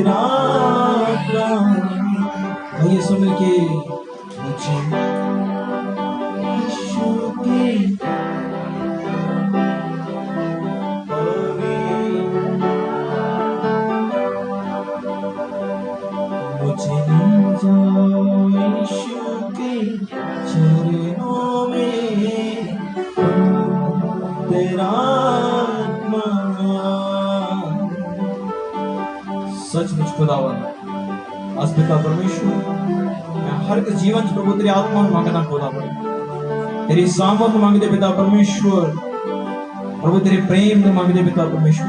तेरा आइए सुन के मुझे यीशु की मुझे ले जाओ यीशु के चरणों में तेरा आत्मा सचमुच खुदावन आज पिता परमेश्वर मैं हर एक जीवन प्रभु तेरी आत्मा मांगना खुदावन तेरी सामर्थ मांगते पिता परमेश्वर प्रभु तेरे प्रेम मांगते पिता परमेश्वर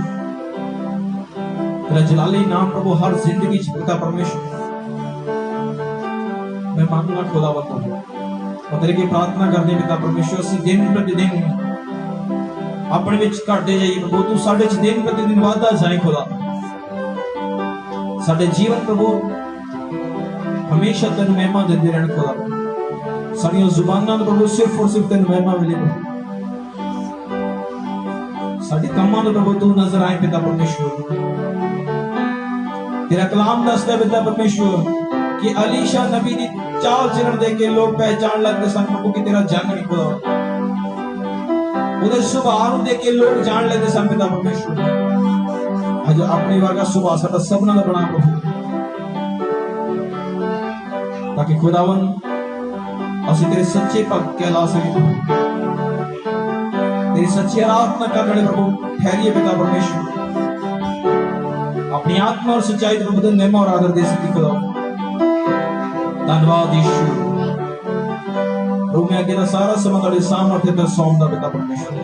तेरा जलाली नाम प्रभु हर जिंदगी पिता परमेश्वर मैं मांगना खुदावन प्रभु और तेरे की प्रार्थना करने पिता परमेश्वर से दिन प्रतिदिन अपने विच घटते जाइए प्रभु तू साडे च दिन प्रतिदिन वाधा जाए खुदा साडे जीवन प्रभु हमेशा तेन महिमा देते रहने खुदा साडियां जुबानां तो प्रभु सिर्फ और सिर्फ तेन महिमा मिले प्रभु साडी कामां तो प्रभु तू नजर आए पिता परमेश्वर तेरा कलाम दसदा पिता परमेश्वर कि अलीशा नबी दी चाल चलन देख के लोग पहचान लगते सन प्रभु कि तेरा जन नहीं खुदा उधर सुभाव देख के लोग जान लेते सन पिता परमेश्वर आज अपने वर्गा सुभाव साडा सबना दा बना प्रभु ताकि खुदावन असि तेरे सच्चे भक्त कहला सके तेरी सच्ची आराधना करने प्रभु ठहरिए पिता परमेश्वर अपनी आत्मा और सच्चाई प्रभु तेरे महिमा और आदर दे सके खुदा धन्यवाद यीशु प्रभु मैं अगे सारा समय तेरे सामर्थ्य ते सौंपदा पिता परमेश्वर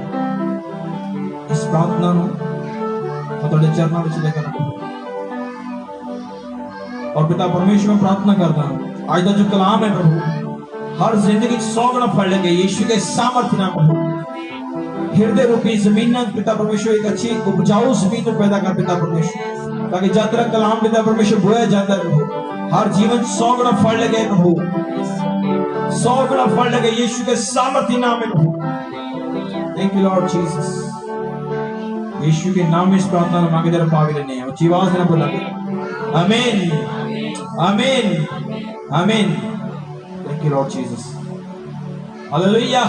इस प्रार्थना नु तेरे चरणों में लेकर और पिता परमेश्वर में प्रार्थना करता हूं आज का जो कलाम है प्रभु हर जिंदगी 100 गुना फल लगे यीशु के सामर्थ्य नाम प्रभु हृदय रूपी जमीन पिता परमेश्वर एक अच्छी उपजाऊ जमीन को पैदा कर पिता परमेश्वर ताकि जब तक कलाम पिता परमेश्वर बोया जाता है प्रभु हर जीवन 100 गुना फल लगे प्रभु 100 गुना फल लगे यीशु के सामर्थ्य नाम में प्रभु थैंक यू लॉर्ड जीसस यीशु के नाम में इस प्रार्थना में मांगे तेरे पावे लेने हैं ऊंची आवाज से बोला आमीन आमीन आमीन thank you Lord Jesus hallelujah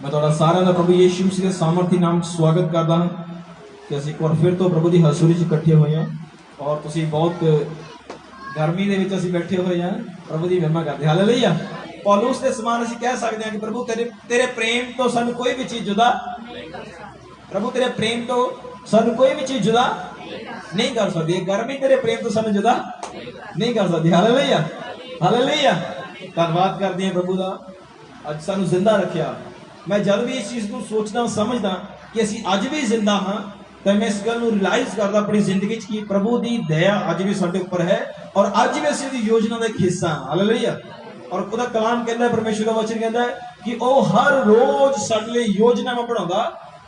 मैं थोड़ा सारा ना प्रभु यीशु मसीह के सामर्थ्य नाम स्वागत करता हूं कि ਅਸੀਂ ਇੱਕ ਵਾਰ ਫਿਰ ਤੋਂ ਪ੍ਰਭੂ ਦੀ ਹਜ਼ੂਰੀ 'ਚ ਇਕੱਠੇ ਹੋਏ ਹਾਂ ਔਰ ਤੁਸੀਂ ਬਹੁਤ ਗਰਮੀ ਦੇ ਵਿੱਚ ਅਸੀਂ ਬੈਠੇ ਹੋਏ ਹਾਂ ਪ੍ਰਭੂ ਦੀ ਮਹਿਮਾ ਕਰਦੇ ਹਾਲੇਲੂਇਆ पौलुस के समान ਅਸੀਂ कह सकते हैं कि प्रभु तेरे प्रेम तो सानू कोई भी चीज जुदा प्रभु तेरे प्रेम तो सानू कोई भी चीज जुदा नहीं कर सकती गर्मी तेरे प्रेम तो सानू जुदा नहीं कर सकती हालेलुया हालेलुया धन्यवाद करते हैं प्रभु दा अज सानू जिंदा रखिया मैं जब भी इस चीज को सोचदा समझदा कि ਅਸੀਂ अज भी जिंदा हाँ तो मैं इस गल नूं रियलाइज करदा अपनी जिंदगी च कि प्रभु दी दया अज भी साडे उपर है और अज भी ਅਸੀਂ दी योजना दा एक हिस्सा हां हालेलुया और खुदा कलाम कहता है परमेश्वर का वचन कहता है कि ओ हर रोज साडे लई योजनावां बनाउंदा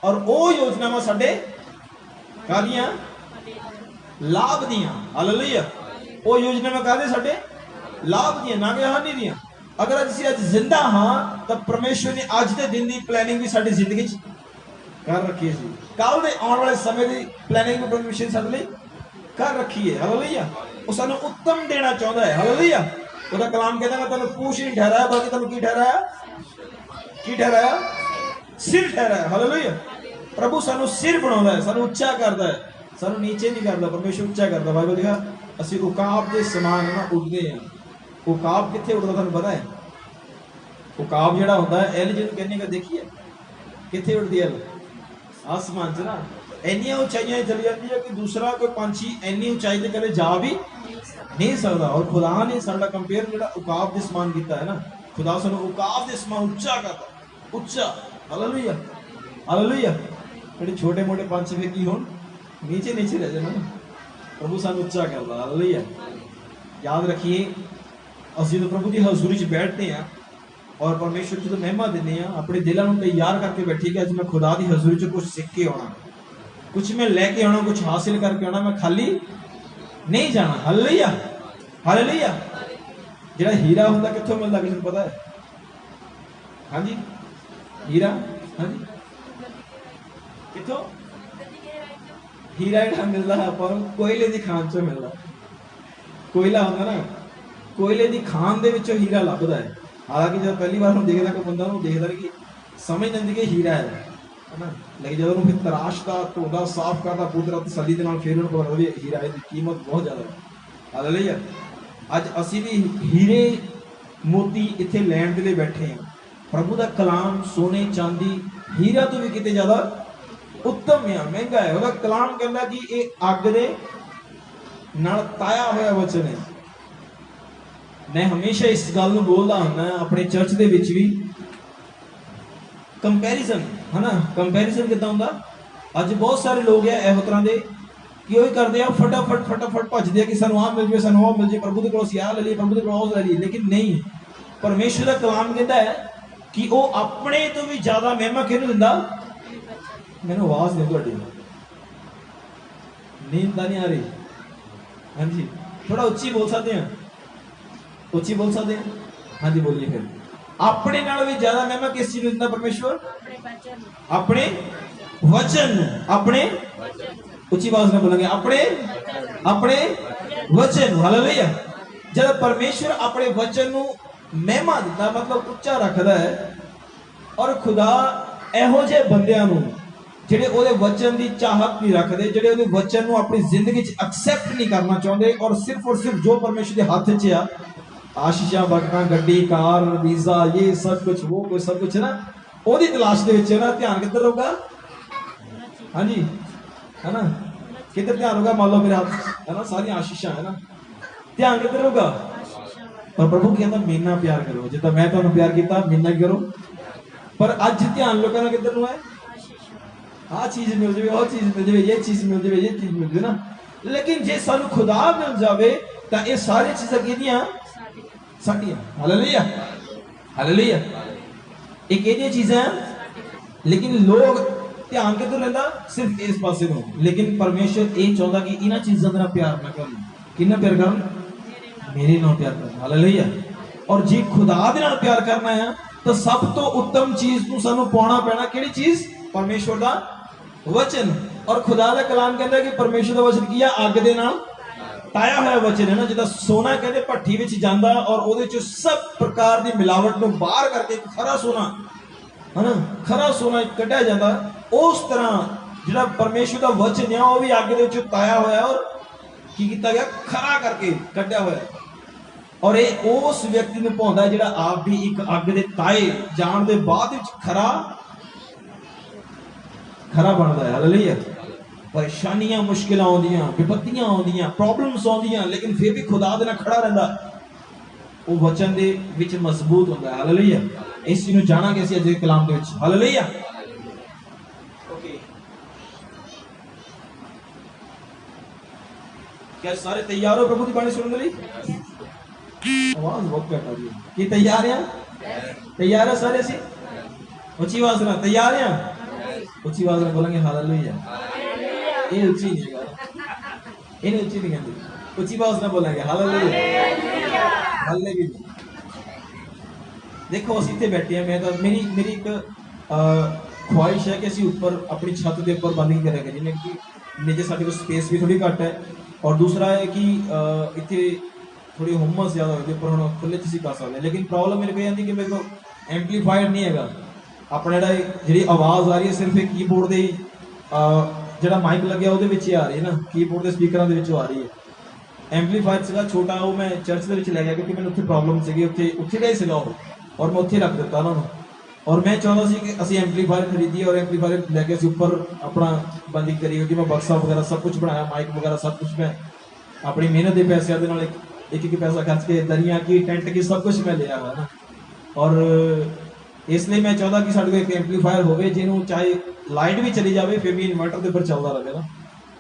और ओ योजनावां साडे कादियां लाभ दियां हालेलुया ओ योजनावां कादे साडे लाभ दियां ना कि हानि दियां अगर ਅਸੀਂ ਅੱਜ जिंदा हां तो परमेश्वर ने आज के दिन की प्लानिंग भी साडी जिंदगी च कर रखी है कल दे आने वाले समय की प्लानिंग भी परमेश्वर साडे लई कर रखी है हालेलुया वो सानू उत्तम देना चाहता है हालेलुया उसका कलाम कहता है मैं तेन पूछ नहीं ठहराया बल्कि तेन की ठहराया सिर ठहराया हालेलुया प्रभु सानू सिर बनाउंदा है सानू उच्चा करता है सानू नीचे नहीं करता परमेश्वर उच्चा करता बाइबल लिखा असीं उकाब के समान ना उड़दे हैं उकाब कित्थे उड़दा तुहानू पता है उकाब जिहड़ा हुंदा है एल जिहनूं कहने का देखिए कित्थे उड़दी है आसमान च ना इन्नी ऊंचाइयां चली जाती है कि दूसरा कोई पंछी इन्नी ऊंचाई ते कदे जा भी नहीं सकता और खुदा ने साडा कंपेयर जिहड़ा उकाब दे समान कीता है ना खुदा सानू उकाब दे समान उच्चा करता उच्चा हालेलुया हालेलुया जिहड़े छोटे मोटे पंछी फिर की होण नीचे नीचे रह जाना प्रभु सानू उच्चा करता हालेलुया याद रखिए असीं तो प्रभु की हजूरी च बैठते हैं और परमेश्वर की तो महिमा देने हैं अपने दिलों को तैयार करके बैठी कि अज मैं खुदा की हजूरी च कुछ सीख के आना कुछ मैं लेके आना कुछ हासिल करके आना मैं खाली नहीं जाना हालेलुया हालेलुया जेड़ा हीरा हुंदा कित्थों मिलदा किसी पता है हाँ जी हीरा हाँ जी कित्थों हीरा ਜਿਹੜਾ ਮਿਲਦਾ ਆਪਾਂ ਨੂੰ ਕੋਇਲੇ ਦੀ ਖਾਨ ਚੋਂ ਮਿਲਦਾ। ਕੋਇਲਾ ਹੁੰਦਾ ਨਾ, ਕੋਇਲੇ ਦੀ ਖਾਨ ਦੇ ਵਿੱਚੋਂ ਹੀਰਾ ਲੱਭਦਾ ਹੈ। ਹਾਲਾਂਕਿ ਜਦ ਪਹਿਲੀ ਵਾਰ ਨੂੰ ਦੇਖਦਾ ਕੋਈ ਬੰਦਾ ਉਹਨੂੰ ਦੇਖਦਾ ਕਿ ਸਮਝ ਲੈਂਦੀ ਕਿ ਹੀਰਾ ਹੈ ਨਾ, ਲੇਕਿਨ ਜਦੋਂ ਉਹਨੂੰ ਫਿਰ ਤਰਾਸ਼ਦਾ, ਧੋਦਾ, ਸਾਫ਼ ਕਰਦਾ ਪੂਰੀ ਤਰ੍ਹਾਂ ਤਸੱਲੀ ਦੇ ਨਾਲ, ਫਿਰ ਉਹਨੂੰ ਪਤਾ ਵੀ ਹੀਰਾ ਦੀ ਕੀਮਤ ਬਹੁਤ ਜ਼ਿਆਦਾ ਹੈ। ਹਾਲੇਲੂਇਆ। ਅੱਜ ਅਸੀਂ ਵੀ ਹੀਰੇ ਮੋਤੀ ਇੱਥੇ ਲੈਣ ਦੇ ਲਈ ਬੈਠੇ ਹਾਂ। ਪ੍ਰਭੂ ਦਾ ਕਲਾਮ ਸੋਨੇ ਚਾਂਦੀ ਹੀਰਾ ਤੋਂ ਵੀ ਕਿਤੇ ਜ਼ਿਆਦਾ ਉੱਤਮ ਆ, ਮਹਿੰਗਾ ਹੈ। ਉਹਦਾ ਕਲਾਮ ਕਹਿੰਦਾ ਕਿ ਇਹ ਅੱਗ ਦੇ ਨਾਲ ਤਾਇਆ ਹੋਇਆ ਵਚਨ ਹੈ। ਮੈਂ ਹਮੇਸ਼ਾ ਇਸ ਗੱਲ ਨੂੰ ਬੋਲਦਾ ਹੁੰਦਾ ਆਪਣੇ ਚਰਚ ਦੇ ਵਿੱਚ ਵੀ, ਕੰਪੈਰੀਜ਼ਨ ਹੈ ਨਾ। ਕੰਪੈਰੀਜ਼ਨ ਕਿੱਦਾਂ ਹੁੰਦਾ? ਅੱਜ ਬਹੁਤ ਸਾਰੇ ਲੋਕ ਆ ਇਹੋ ਤਰ੍ਹਾਂ ਦੇ ਕਿ ਉਹ ਕਰਦੇ ਆ ਫਟਾਫਟ ਭੱਜਦੇ ਆ ਕਿ ਸਾਨੂੰ ਆਹ ਮਿਲ ਜਾਵੇ, ਸਾਨੂੰ ਉਹ ਮਿਲ ਜਾਵੇ, ਪ੍ਰਭੂ ਦੇ ਕੋਲੋਂ ਅਸੀਂ ਆਹ ਲੈ ਲਈਏ, ਪ੍ਰਭੂ ਦੇ ਕੋਲੋਂ ਉਹ ਲੈ ਲਈਏ। ਲੇਕਿਨ ਨਹੀਂ, ਪਰਮੇਸ਼ਰ ਦਾ ਕਲਾਮ ਕਹਿੰਦਾ ਹੈ ਕਿ ਉਹ ਆਪਣੇ ਤੋਂ ਵੀ ਜ਼ਿਆਦਾ ਮਹਿਮਾ ਕਿਹਨੂੰ ਦਿੰਦਾ? ਮੈਨੂੰ ਆਵਾਜ਼ ਨਹੀਂ ਤੁਹਾਡੀ, ਨੀਂਦ ਤਾਂ ਨਹੀਂ ਆ ਰਹੀ? ਹਾਂਜੀ, ਥੋੜਾ ਉੱਚੀ ਬੋਲ ਸਕਦੇ ਹਾਂ? ਉੱਚੀ ਬੋਲ ਸਕਦੇ ਹਾਂ? ਹਾਂਜੀ ਬੋਲੀਏ ਫਿਰ। ਆਪਣੇ ਨਾਲ ਵੀ ਜ਼ਿਆਦਾ ਮਹਿਮਾ ਕਿਸ ਚੀਜ਼ ਨੂੰ ਦਿੰਦਾ ਪਰਮੇਸ਼ਵਰ? ਆਪਣੇ ਵਚਨ ਨੂੰ। ਆਪਣੇ ਉੱਚੀ ਆਵਾਜ਼ ਨਾਲ ਬੋਲਾਂਗੇ, ਆਪਣੇ ਵਚਨ ਨੂੰ। ਹਾਲੇਲੂਇਆ। ਜਦ ਪਰਮੇਸ਼ਵਰ ਆਪਣੇ ਵਚਨ ਨੂੰ ਮਹਿਮਾ ਦਿੰਦਾ, ਮਤਲਬ ਉੱਚਾ ਰੱਖਦਾ ਹੈ। ਔਰ ਖੁਦਾ ਇਹੋ ਜਿਹੇ ਬੰਦਿਆਂ ਨੂੰ ਜਿਹੜੇ ਉਹਦੇ ਵਚਨ ਦੀ ਚਾਹਤ ਨਹੀਂ ਰੱਖਦੇ, ਜਿਹੜੇ ਉਹਦੇ ਵਚਨ ਨੂੰ ਆਪਣੀ ਜ਼ਿੰਦਗੀ 'ਚ ਐਕਸੈਪਟ ਨਹੀਂ ਕਰਨਾ ਚਾਹੁੰਦੇ, ਔਰ ਸਿਰਫ ਜੋ ਪਰਮੇਸ਼ਰ ਦੇ ਹੱਥ 'ਚ ਆ, ਆਸ਼ੀਸ਼ਾਂ, ਬਰਕਤਾਂ, ਗੱਡੀ, ਕਾਰ, ਵੀਜ਼ਾ, ਇਹ ਸਭ ਕੁਝ, ਉਹ ਕੁਝ ਸਭ ਕੁਝ ਨਾ, ਉਹਦੀ ਤਲਾਸ਼ ਦੇ ਵਿੱਚ ਨਾ ਧਿਆਨ ਕਿੱਧਰ ਰਹੂਗਾ? ਹਾਂਜੀ, है ना, किधर ध्यान होगा? मान लो मेरे हाथ है ना, सारी आशीषा है ना, ध्यान किधर होगा? पर प्रभु कहता मेरे नाल प्यार करो, जितना मैं तुहानू प्यार किया मेरे नाल करो। पर अज ध्यान लोगों का किधर है? आ चीज मिल जाए, वो चीज मिल जाए, ये चीज मिल जाए, ये चीज मिल जाए ना। लेकिन जे सानू खुदा मिल जाए तो ये सारी चीज़ां किहदियां? साडियां। Hallelujah, hallelujah. एक किहदियां चीज़ां, लेकिन लोग ध्यान किधर लेंदा? सिर्फ इस पासे में। लेकिन परमेश्वर ये चाहता कि इन्हां चीज़ां दे नाल प्यार ना करन। किन्ना प्यार करन? मेरे नाल प्यार करन। हालेलुया। और जे खुदा दे नाल प्यार करना है तो सब तो उत्तम चीज नूं सानू पाउणा पैना। किहड़ी चीज? परमेश्वर दा वचन। और खुदा दा कलाम कहंदा कि परमेश्वर दा वचन की है? अग दे नाल ताया होया वचन है ना। जिद्दां सोना कहंदे भट्ठी विच जांदा और ओहदे चों सब प्रकार दी मिलावट नूं बाहर करके खरा सोना है ना, खरा सोना कढ़िया जाता। उस तरह जिहड़ा परमेश्वर का वचन है वह भी अग दे विचों ताया होया और की कीता गया? खरा करके कढ़िया होया। और ये उस व्यक्ति नूं भाउंदा है जिहड़ा आप भी एक अग दे ताए जाण दे बाद विच खरा बनदा है। हालेलुया। परेशानियां, मुश्किलां आउंदियां, विपत्तियां आउंदियां, प्रॉब्लम्स आउंदियां, लेकिन फिर भी खुदा दे नाल खड़ा रहिंदा, वो वचन दे विच मजबूत हुंदा है। हालेलुया। इस चीज़ नूं जाणांगे असीं अज दे कलाम दे विच। हालेलुया। ओके, क्या सारे तैयार हो प्रभु की बाणी सुनने लई? आवाज बहुत घट आ रही है। कि तैयार हैं? तैयार है सारे? असीं उच्ची आवाज नाल तैयार हैं? उच्ची आवाज नाल बोलेंगे हालेलुया। ये उच्ची नहीं है, इन्हें उच्ची नहीं कहते, उच्ची आवाज नाल बोलेंगे हालेलुया। हल्ले भी नहीं। देखो असीं इत्थे बैठे हैं, मैं तो मेरी एक ख्वाहिश है कि असीं ऊपर अपनी छत के ऊपर बंद करें करिए, कि नीचे साडे कोल स्पेस भी थोड़ी घट है। और दूसरा है कि इत्थे थोड़ी हुम्मस ज़्यादा होती है, पर हम खुले असीं कर सकते हैं। लेकिन प्रॉब्लम मेरे को आती कि मेरे को एम्पलीफायर नहीं है अपना, जी आवाज़ आ रही है सिर्फ एक कीबोर्ड के जो माइक लगे वो आ रही है ना, कीबोर्ड के स्पीकर के आ रही है। एम्पलीफायर से छोटा वो मैं चर्च के लै गया क्योंकि मैंने उत्थे प्रॉब्लम सी, उत्थे गए सीगा और मैं उत्थे रख दिता उन्होंने। और मैं चाहता सी कि असीं एम्पलीफायर खरीदिए और एम्पलीफायर लैके असीं ऊपर अपना बंदी करिए, कि मैं बक्सा वगैरह सब कुछ बनाया, माइक वगैरह सब कुछ मैं अपनी मेहनत के पैसों के नाल एक पैसा खर्च के दरियाँ की, टेंट की, सब कुछ मैं लिया हुआ ना। और इसलिए मैं चाहता कि साडे कोल एक एम्पलीफायर होवे जिन्हों चाहे लाइट भी चली जाए फिर भी इन्वर्टर के उपर चलता रहे ना।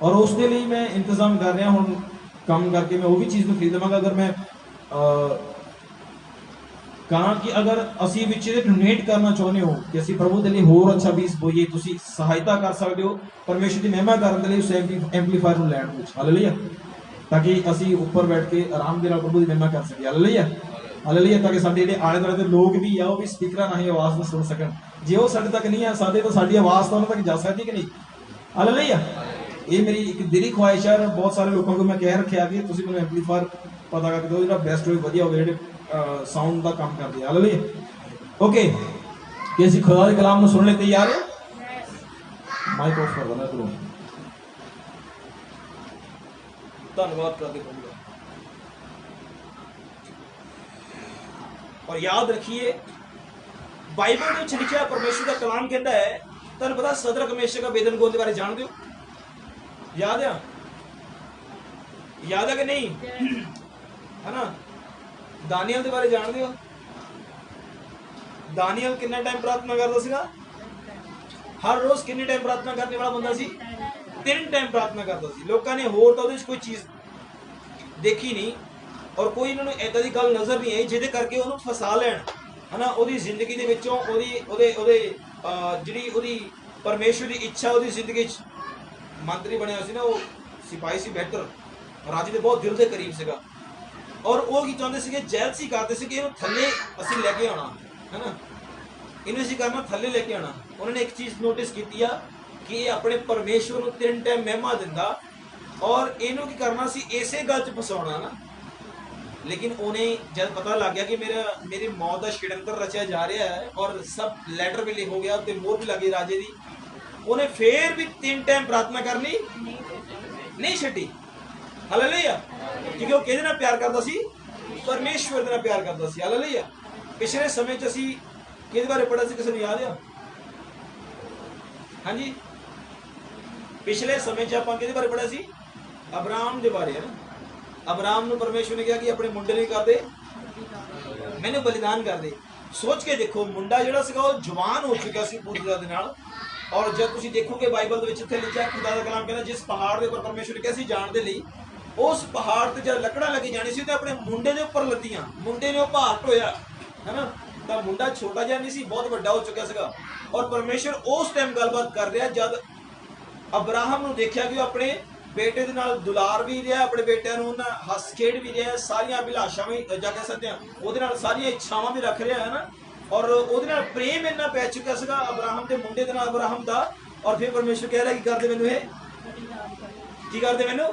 और उसके लिए मैं इंतजाम कर रहा हूँ, काम करके मैं वो भी चीज़ को खरीद लवांगा। अगर मैं कहा कि अगर असी डोनेट करना चाहते हो कि असी प्रभु के लिए होर अच्छा बीस बोईए, तुसी सहायता कर सकते हो परमेश्वर की महिमा करने के लिए उस एम्पलीफायर को लैंड कुछ। हालेलुया। ताकि असी ऊपर बैठ के आराम के प्रभु की महिमा कर सके। Hallelujah, hallelujah. ताकि साडे जिहड़े आले दुआले दे लोग भी आ वो भी स्पीकर राਹੀਂ आवाज़ में सुन सकन। जे वो साडे तक नहीं आ सकदे तो साडी आवाज़ तो उन्हां तक जा सकदी कि नहीं? हालेलुया। ये मेरी एक दिली ख्वाहिश है, बहुत सारे लोगों को मैं कह रखा कि तुम मैं एम्पलीफायर पता करके दो जो बेस्ट हो वधिया हो जो साउंड का काम करते हैं। हालेलुया। ओके, कि असं खुदा के कलाम को सुनने तैयार है? माइक ऑफ कर देना करो। धन्यवाद करते कहूँगा। और याद रखिए बाइबल में लिखा परमेश्वर का कलाम कहता है, तुम पता सदरक मेशक अबेदनगो के बारे जान दो? याद है? याद है कि नहीं? है ना? दानियल के बारे जान दो? दानियल कितना टाइम प्रार्थना करता सीगा? हर रोज कितने टाइम प्रार्थना करने वाला बंदा सी? 3 टाइम प्रार्थना करता सी। लोगों ने होर तो कोई चीज देखी नहीं और कोई इन्होंने इदां दी गल नजर नहीं आई जिहदे करके उन्होंने फसा लैण, है ना? ओदी जिंदगी दे विचों जिहड़ी ओदी परमेश्वर की इच्छा ओदी जिंदगी मंत्री बनया सी ना, वो सिपाही सी बेहतर राजे दे बहुत दिल के करीब सीगा और वो की चाहते थे जैलसी करते थे कि इन्हू थले असीं लैके आना, है ना? इन्हू असीं करना थले लैके आना। उन्होंने एक चीज़ नोटिस की कि ये अपने परमेश्वर को 3 टाइम महिमा दिंदा और इन्हू की करना सी इसे गल च फसाउणा ना। लेकिन उन्हें जब पता लग गया कि मेरी मौत का षड्यंत्र रचा जा रहा है और सब लैटर भी लिख हो गया तो मोहर भी लगी राजे की, उन्हें फिर भी 3 टाइम प्रार्थना करनी नहीं छड्डी। हालेलुया। क्योंकि वो किहदे नाल प्यार करता सी? परमेश्वर दे नाल प्यार करता सी। हालेलुया। पिछले समय च असीं किहदे बारे पढ़ा सी? किसी नूं याद है? हाँ जी, पिछले समय च आपां किहदे बारे पढ़ा सी? अब्राहम के बारे, है ना? अब्राहम नूं परमेश्वर ने कहा कि अपने मुंडे नहीं कर दे, मैनूं बलिदान कर दे। सोच के देखो, मुंडा जिहड़ा सीगा वो जवान हो चुका सी पूरी तरह दे नाल। और जब तुसीं देखोगे बाइबल दे विच इत्थे लिखिआ खुदा दा कलाम कहना जिस पहाड़ के उपर परमेश्वर ने कहा सी जाण दे लई, उस पहाड़ ते जब लकड़ा लगी जानी सी ते अपने मुंडे दे उपर लत्तियां, मुंडे ने वो भार ढोया, है ना? तो मुंडा छोटा जिहा नहीं सी, बहुत वड्डा हो चुका सीगा। और परमेश्वर उस टाइम गलबात कर रहा जब अब्राहम नूं देखिआ कि अपने बेटे दे नाल दुलार भी रहा, अपने बेटिਆਂ ਨੂੰ ना हस खेड भी रहा, सारियां अभिलाषां भी जा कह सकते हैं ਉਹਦੇ ਨਾਲ सारियां इच्छावां भी रख रहा, है ना? और ਉਹਦੇ ਨਾਲ प्रेम इन्ना पै चुका ਸੀਗਾ अब्राहम के मुंडे दे नाल अब्राहम दा। और फिर परमेश्वर कह रहा कि कर दे मैनू, की कर दे मैनू?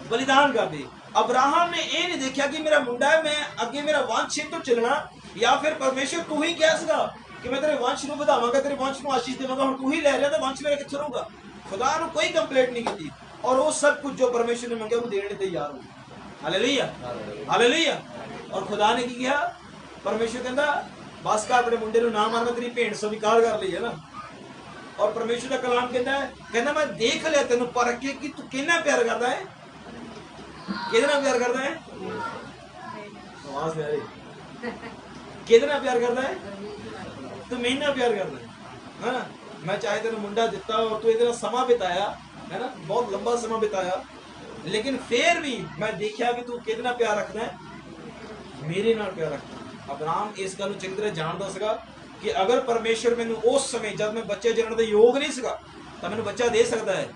बलिदान कर दे। अब्राहम ने यह नहीं देखा कि मेरा मुंडा है, मैं अगे मेरा वंश तो चलना, या फिर परमेश्वर तू ही कह सका कि मैं तेरे वंश को बढ़ावांगा, तेरे वंश को आशीष देवांगा, हुण तू ही लै रहा तो वंश मेरा कित्थे रहूगा? खुदा ने कोई कंप्लेंट नहीं की और वो सब कुछ जो परमेश्वर ने मंगया वो देने तैयार हो। Hallelujah, hallelujah. और खुदा ने की किया? परमेश्वर कहता बस कर, अपने मुंडे ना मार, मैं तेरी भेंट स्वीकार कर ली, है ना? और परमेश्वर का कलाम कहता मैं देख लिया तेन परख के कि तू कितना प्यार करता है, कितना प्यार करता है, आवाज आ रही, कितना प्यार करता है, तू मेरे प्यार करता है ना? मैं चाहे तेन मुंडा दिता और तू ये समा बिताया, है ना? बहुत लंबा समय बिताया, लेकिन फिर भी मैं देखा कि तू कितना प्यार रखना है, मेरे नाल प्यार रखना। अब्राहम इस गल चंगी तरह जानता सका कि अगर परमेश्वर मैनू उस समय जब मैं बच्चे जनने के योग नहीं सका तो मैनू बच्चा दे सकता है।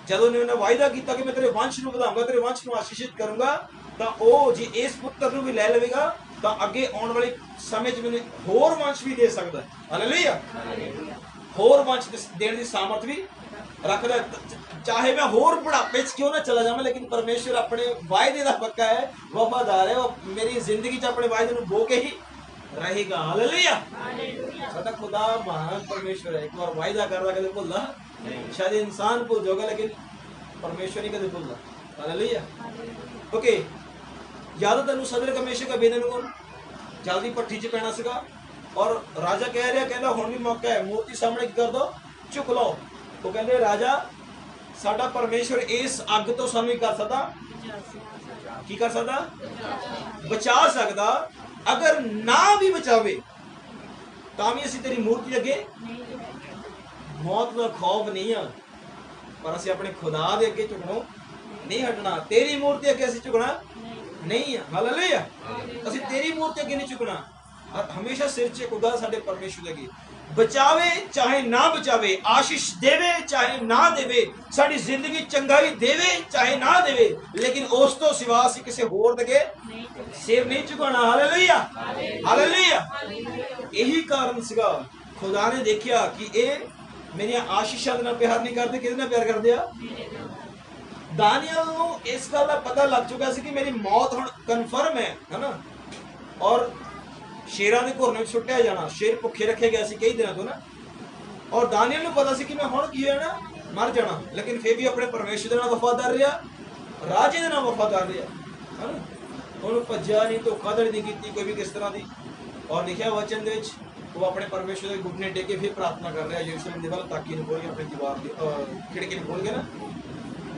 जब उन्होंने वायदा किया कि मैं तेरे वंश को बढ़ाऊंगा, तेरे वंश को आशीषित करूंगा, तो वह जी इस पुत्र को भी लै लेगा तो अगे आने वाले समय मैंने होर वंश भी दे सकता है। हालेलुया। होर वंश देने की सामर्थ भी रखता है। चाहे मैं होर बुढ़ापे क्यों ना चला जाऊँ, लेकिन परमेश्वर अपने वायदे का पक्का है, वफादार है, वो मेरी जिंदगी अपने वायदे को बो के ही रहेगा। हालेलुया। साडा खुदा महान परमेश्वर है, एक बार वायदा कर रहा कदे भुलदा नहीं। शायद इंसान भुल जाओगा लेकिन परमेश्वर नहीं कदे भुलदा। हालेलुया। ओके, याद तेन सदर हमेशा का बेदनगो जल्दी भट्ठी च पैना सीगा और राजा कह रहा कहना हुण भी मौका है, मूर्ति सामने कर दो, झुक लो। वो कहते राजा साडा परमेश्वर इस अग तो सानू कर सकता, की कर सकता? बचा सकता। अगर ना भी बचावे तो भी असीं तेरी मूर्ति अगे मौत का खौफ नहीं है, पर असीं अपने खुदा दे अगे झुकणों नहीं हटना। तेरी मूर्ति अगे असीं झुकना नहीं है। हालेलुया। असीं तेरी मूर्ति अगे नहीं झुकना, हमेशा सिर च झुकदा साडे परमेश्वर अगे। बचावे चाहे ना बचावे, आशीष देवे चाहे ना देवे, साड़ी जिंदगी चंगाई देवे चाहे ना देवे, लेकिन उस तो सिवा असीं किसी होर दे सिर नहीं झुकाना। Hallelujah, hallelujah. यही कारण सीगा खुदा ने देखिया कि ये मेरिया आशीषां दे नाल प्यार नहीं करते, किहदे नाल प्यार करदे आ? दानियल नूं इस गल दा पता लग चुका सी कि मेरी मौत हुण कन्फर्म है ना, और शेरां दे घुरने विच सुट्टिया जाना, शेर भुखे रखे गए सी कई दिनों तो ना, और दानियल नूं पता सी कि मैं हुण की होना, मर जाना, लेकिन फिर भी अपने परमेश्वर दे नाल वफादार रहा, राजे दे नाल वफादार रहा है ना, उन्होंने भज्या नहीं, धोखाधड़ी नहीं की कोई भी किस तरह की। और लिखा वचन दे विच वो अपने परमेश्वर के घुटने टेके फिर प्रार्थना कर रहा है यरूशलेम दे वल, ताकि इन्हूं खोल के अपनी दीवार खिड़की नूं खोल के ना,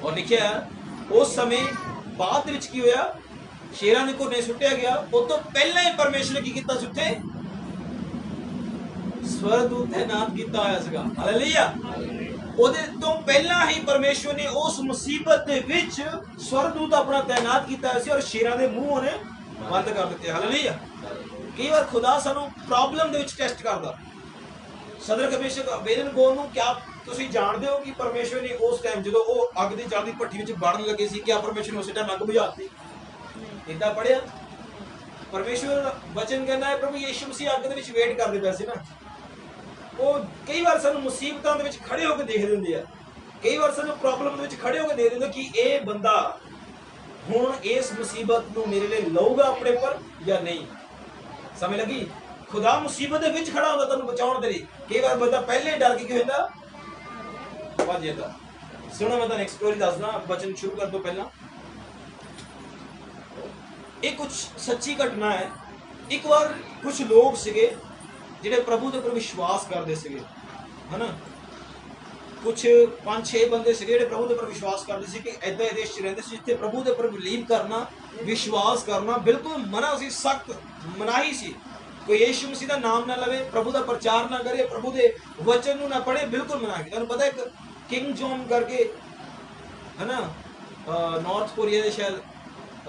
और लिखा उस समय बाद दे विच की होया, शेरां दे घुरने सुट्टिया गया, उस तो पहले ही परमेश्वर ने की कीता सी उत्थे स्वर्गदूत तैनात कीता होया सीगा। हालेलुया। ਉਹਦੇ ਤੋਂ ਪਹਿਲਾਂ ਹੀ ਪਰਮੇਸ਼ਵਰ ਨੇ ਉਸ ਮੁਸੀਬਤ ਦੇ ਵਿੱਚ ਸਵਰਗਦੂਤ ਆਪਣਾ ਤੈਨਾਤ ਕੀਤਾ ਸੀ ਔਰ ਸ਼ੇਰਾਂ ਦੇ ਮੂੰਹ ਉਹਨੇ ਬੰਦ ਕਰ ਦਿੱਤੇ। ਹਾਲੇਲੂਇਆ। ਕਈ ਵਾਰ ਖੁਦਾ ਸਾਨੂੰ ਪ੍ਰੋਬਲਮ ਦੇ ਵਿੱਚ ਟੈਸਟ ਕਰਦਾ। ਸਦਰ ਕਮੇਸ਼ਕ ਅਬੇਦਨਗੋ ਨੂੰ ਕਿਆ ਤੁਸੀਂ ਜਾਣਦੇ ਹੋ ਕਿ ਪਰਮੇਸ਼ਵਰ ਨੇ ਉਸ ਟਾਈਮ ਜਦੋਂ ਉਹ ਅੱਗ ਦੀ ਜਲਦੀ ਭੱਠੀ ਵਿੱਚ ਵੜਨ ਲੱਗੇ ਸੀ, ਕਿਆ ਪਰਮੇਸ਼ਵਰ ਨੇ ਉਸੇ ਟਾਈਮ ਅੱਗ ਬੁਝਾਤੀ? ਇਦਾਂ ਪੜਿਆ ਪਰਮੇਸ਼ਵਰ ਵਚਨ ਕਹਿੰਦਾ ਹੈ ਪ੍ਰਭੂ ਯਿਸੂ ਮਸੀਹ ਅੱਗ ਦੇ ਵਿੱਚ ਵੇਟ ਕਰਦੇ ਪਏ ਸੀ ਨਾ, ਉਹ ਕਈ ਵਾਰ ਸਾਨੂੰ ਮੁਸੀਬਤਾਂ ਦੇ ਵਿੱਚ ਖੜੇ ਹੋ ਕੇ ਦੇਖਦੇ ਹੁੰਦੇ ਆ, ਕਈ ਵਾਰ ਸਾਨੂੰ ਪ੍ਰੋਬਲਮ ਦੇ ਵਿੱਚ ਖੜੇ ਹੋ ਕੇ ਦੇਖਦੇ ਹੁੰਦੇ ਕਿ ਇਹ ਬੰਦਾ ਹੁਣ ਇਸ ਮੁਸੀਬਤ ਨੂੰ ਮੇਰੇ ਲਈ ਲਊਗਾ ਆਪਣੇ ਪਰ ਜਾਂ ਨਹੀਂ। ਸਮਝ ਲੱਗੀ? ਖੁਦਾ ਮੁਸੀਬਤ ਦੇ ਵਿੱਚ ਖੜਾ ਹੁੰਦਾ ਤੁਹਾਨੂੰ ਬਚਾਉਣ ਦੇ ਲਈ। ਕਈ ਵਾਰ ਬੰਦਾ ਪਹਿਲੇ ਡਰ ਕੇ ਕੀ ਹੁੰਦਾ ਭੱਜ ਜਾਂਦਾ। ਸੁਣੋ ਮੈਂ ਤੁਹਾਨੂੰ ਇੱਕ ਸਟੋਰੀ ਦੱਸਦਾ ਬਚਨ ਸ਼ੁਰੂ ਕਰਨ ਤੋਂ ਪਹਿਲਾਂ। ਇਹ ਕੁਝ ਸੱਚੀ ਘਟਨਾ ਹੈ। ਇੱਕ ਵਾਰ ਕੁਝ ਲੋਕ ਸੀਗੇ ਜਿਹੜੇ ਪ੍ਰਭੂ ਦੇ ਉੱਪਰ ਵਿਸ਼ਵਾਸ ਕਰਦੇ ਸੀਗੇ, ਹਨਾ, ਕੁਝ 5-6 ਬੰਦੇ ਸੀਗੇ ਜਿਹੜੇ ਪ੍ਰਭੂ ਦੇ ਉੱਪਰ ਵਿਸ਼ਵਾਸ ਕਰਦੇ ਸੀ ਕਿ ਐਦਾਂ ਦੇ ਦੇਸ਼ 'ਚ ਰਹਿੰਦੇ ਸੀ ਜਿੱਥੇ ਪ੍ਰਭੂ ਦੇ ਉੱਪਰ ਬਿਲੀਵ ਕਰਨਾ, ਵਿਸ਼ਵਾਸ ਕਰਨਾ ਬਿਲਕੁਲ ਮਨਾ ਸੀ, ਸਖਤ ਮਨਾਹੀ ਸੀ। ਕੋਈ ਯਿਸੂ ਮਸੀਹ ਦਾ ਨਾਮ ਨਾ ਲਵੇ, ਪ੍ਰਭੂ ਦਾ ਪ੍ਰਚਾਰ ਨਾ ਕਰੇ, ਪ੍ਰਭੂ ਦੇ ਵਚਨ ਨੂੰ ਨਾ ਪੜ੍ਹੇ, ਬਿਲਕੁਲ ਮਨਾ ਕੀਤਾ। ਤੁਹਾਨੂੰ ਪਤਾ ਇੱਕ ਕਿੰਗ ਜੋਨ ਕਰਕੇ ਹਨਾ ਨਾਰਥ ਕੋਰੀਆ ਦੇ ਸ਼ਾਇਦ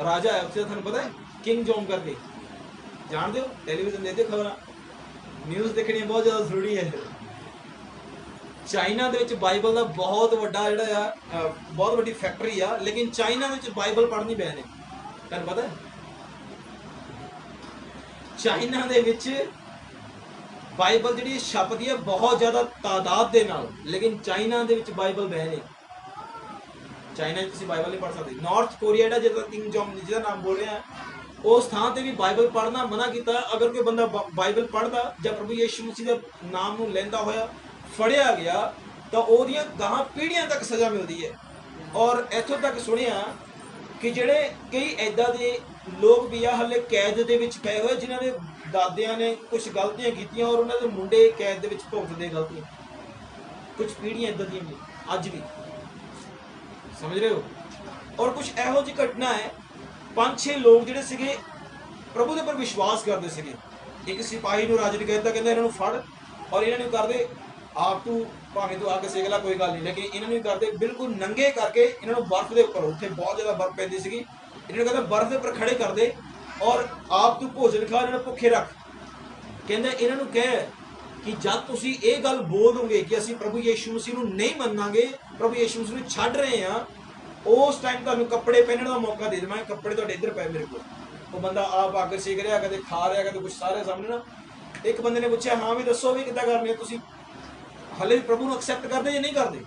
ਰਾਜਾ ਹੈ, ਉੱਥੇ ਤੁਹਾਨੂੰ ਪਤਾ ਹੈ ਕਿੰਗ ਜੋਨ ਕਰਕੇ ਜਾਣਦੇ ਹੋ? ਟੈਲੀਵਿਜ਼ਨ ਦੇਖਦੇ ਖਬਰਾਂ, ਨਿਊਜ਼ ਦੇਖਣੀ ਬਹੁਤ ਜ਼ਿਆਦਾ ਜ਼ਰੂਰੀ ਹੈ। ਚਾਈਨਾ ਦੇ ਵਿੱਚ ਬਾਈਬਲ ਦਾ ਬਹੁਤ ਵੱਡਾ ਜਿਹੜਾ ਆ ਬਹੁਤ ਵੱਡੀ ਫੈਕਟਰੀ ਆ, ਲੇਕਿਨ ਚਾਈਨਾ ਵਿੱਚ ਬਾਈਬਲ ਪੜ੍ਹਨੀ ਬੈਨ ਹੈ। ਤੁਹਾਨੂੰ ਪਤਾ ਹੈ ਚਾਈਨਾ ਦੇ ਵਿੱਚ ਬਾਈਬਲ ਜਿਹੜੀ ਛਪਦੀ ਹੈ ਬਹੁਤ ਜ਼ਿਆਦਾ ਤਾਦਾਦ ਦੇ ਨਾਲ, ਲੇਕਿਨ ਚਾਈਨਾ ਦੇ ਵਿੱਚ ਬਾਈਬਲ ਬੈਨ ਹੈ। ਚਾਈਨਾ 'ਚ ਤੁਸੀਂ ਬਾਈਬਲ ਨਹੀਂ ਪੜ੍ਹ ਸਕਦੇ। ਨਾਰਥ ਕੋਰੀਆ ਜਿਹੜਾ ਜਿਹਦਾ ਕਿੰਗ ਜੋਨ ਜਿਹਦਾ ਨਾਮ ਬੋਲ ਰਿਹਾ ਉਸ ਥਾਂ ਤੇ ਵੀ ਬਾਈਬਲ ਪੜ੍ਹਨਾ ਮਨਾ ਕੀਤਾ। ਅਗਰ ਕੋਈ ਬੰਦਾ ਬਾਈਬਲ ਪੜ੍ਹਦਾ ਜਾਂ ਪ੍ਰਭੂ ਯਿਸੂ ਮਸੀਹ ਦੇ ਨਾਮ ਨੂੰ ਲੈਂਦਾ ਹੋਇਆ ਫੜਿਆ ਗਿਆ ਤਾਂ ਉਹਦੀਆਂ ਗਾਹਾਂ ਪੀੜ੍ਹੀਆਂ ਤੱਕ ਸਜ਼ਾ ਮਿਲਦੀ ਹੈ। ਔਰ ਇੱਥੋਂ ਤੱਕ ਸੁਣਿਆ ਕਿ ਜਿਹੜੇ ਕਈ ਐਦਾਂ ਦੇ ਲੋਕ ਵੀ ਆ ਹਾਲੇ ਕੈਦ ਦੇ ਵਿੱਚ ਪਏ ਹੋਏ ਜਿਨ੍ਹਾਂ ਦੇ ਦਾਦਿਆਂ ਨੇ ਕੁਝ ਗਲਤੀਆਂ ਕੀਤੀਆਂ ਔਰ ਉਹਨਾਂ ਦੇ ਮੁੰਡੇ ਕੈਦ ਦੇ ਵਿੱਚ ਭੁਗਤਦੇ ਗਲਤੀਆਂ। ਕੁਝ ਪੀੜ੍ਹੀਆਂ ਇੱਦਾਂ ਦੀਆਂ ਵੀ ਅੱਜ ਵੀ, ਸਮਝ ਰਹੇ ਹੋ? ਔਰ ਕੁਝ ਇਹੋ ਜਿਹੀ ਘਟਨਾ ਹੈ 5-6 ਲੋਕ ਜਿਹੜੇ ਸੀਗੇ ਪ੍ਰਭੂ ਦੇ ਉੱਪਰ ਵਿਸ਼ਵਾਸ ਕਰਦੇ ਸੀਗੇ। ਇੱਕ ਸਿਪਾਹੀ ਨੂੰ ਰਾਜੇ ਨੇ ਕਹਿਤਾ, ਕਹਿੰਦਾ ਇਹਨਾਂ ਨੂੰ ਫੜ ਔਰ ਇਹਨਾਂ ਨੂੰ ਕਰਦੇ ਆਪ ਤੂੰ ਭਾਵੇਂ ਤੂੰ ਆ ਕੇ ਸੇਕ ਲਾ ਕੋਈ ਗੱਲ ਨਹੀਂ, ਲੇਕਿਨ ਇਹਨਾਂ ਨੂੰ ਕਰਦੇ ਬਿਲਕੁਲ ਨੰਗੇ ਕਰਕੇ ਇਹਨਾਂ ਨੂੰ ਬਰਫ਼ ਦੇ ਉੱਪਰ, ਉੱਥੇ ਬਹੁਤ ਜ਼ਿਆਦਾ ਬਰਫ਼ ਪੈਂਦੀ ਸੀਗੀ, ਇਹਨਾਂ ਨੂੰ ਕਹਿੰਦਾ ਬਰਫ਼ ਦੇ ਉੱਪਰ ਖੜੇ ਕਰਦੇ ਔਰ ਆਪ ਤੂੰ ਭੋਜਨ ਖਾ, ਇਹਨਾਂ ਨੂੰ ਭੁੱਖੇ ਰੱਖ। ਕਹਿੰਦਾ ਇਹਨਾਂ ਨੂੰ ਕਹਿ ਕਿ ਜਦ ਤੁਸੀਂ ਇਹ ਗੱਲ ਬੋਲ ਦੋਗੇ ਕਿ ਅਸੀਂ ਪ੍ਰਭੂ ਯਿਸੂ ਮਸੀਹ ਨੂੰ ਨਹੀਂ ਮੰਨਾਂਗੇ, ਪ੍ਰਭੂ ਯਿਸੂ ਮਸੀਹ ਨੂੰ ਛੱਡ ਰਹੇ ਹਾਂ, ਉਸ ਟਾਈਮ ਤੁਹਾਨੂੰ ਕੱਪੜੇ ਪਹਿਨਣ ਦਾ ਮੌਕਾ ਦੇ ਦੇਵਾਂਗੇ। ਕੱਪੜੇ ਤੁਹਾਡੇ ਇੱਧਰ ਪਏ ਮੇਰੇ ਕੋਲ। ਉਹ ਬੰਦਾ ਆਪ ਅੱਗ ਸੇਕ ਰਿਹਾ, ਕਦੇ ਖਾ ਰਿਹਾ, ਕਦੇ ਕੁਛ ਸਾਰੇ ਸਾਹਮਣੇ ਨਾ। ਇੱਕ ਬੰਦੇ ਨੇ ਪੁੱਛਿਆ, ਹਾਂ ਵੀ ਦੱਸੋ ਵੀ ਕਿੱਦਾਂ ਕਰਨੀ ਹੈ ਤੁਸੀਂ, ਹਾਲੇ ਵੀ ਪ੍ਰਭੂ ਨੂੰ ਐਕਸੈਪਟ ਕਰਦੇ ਜਾਂ ਨਹੀਂ ਕਰਦੇ?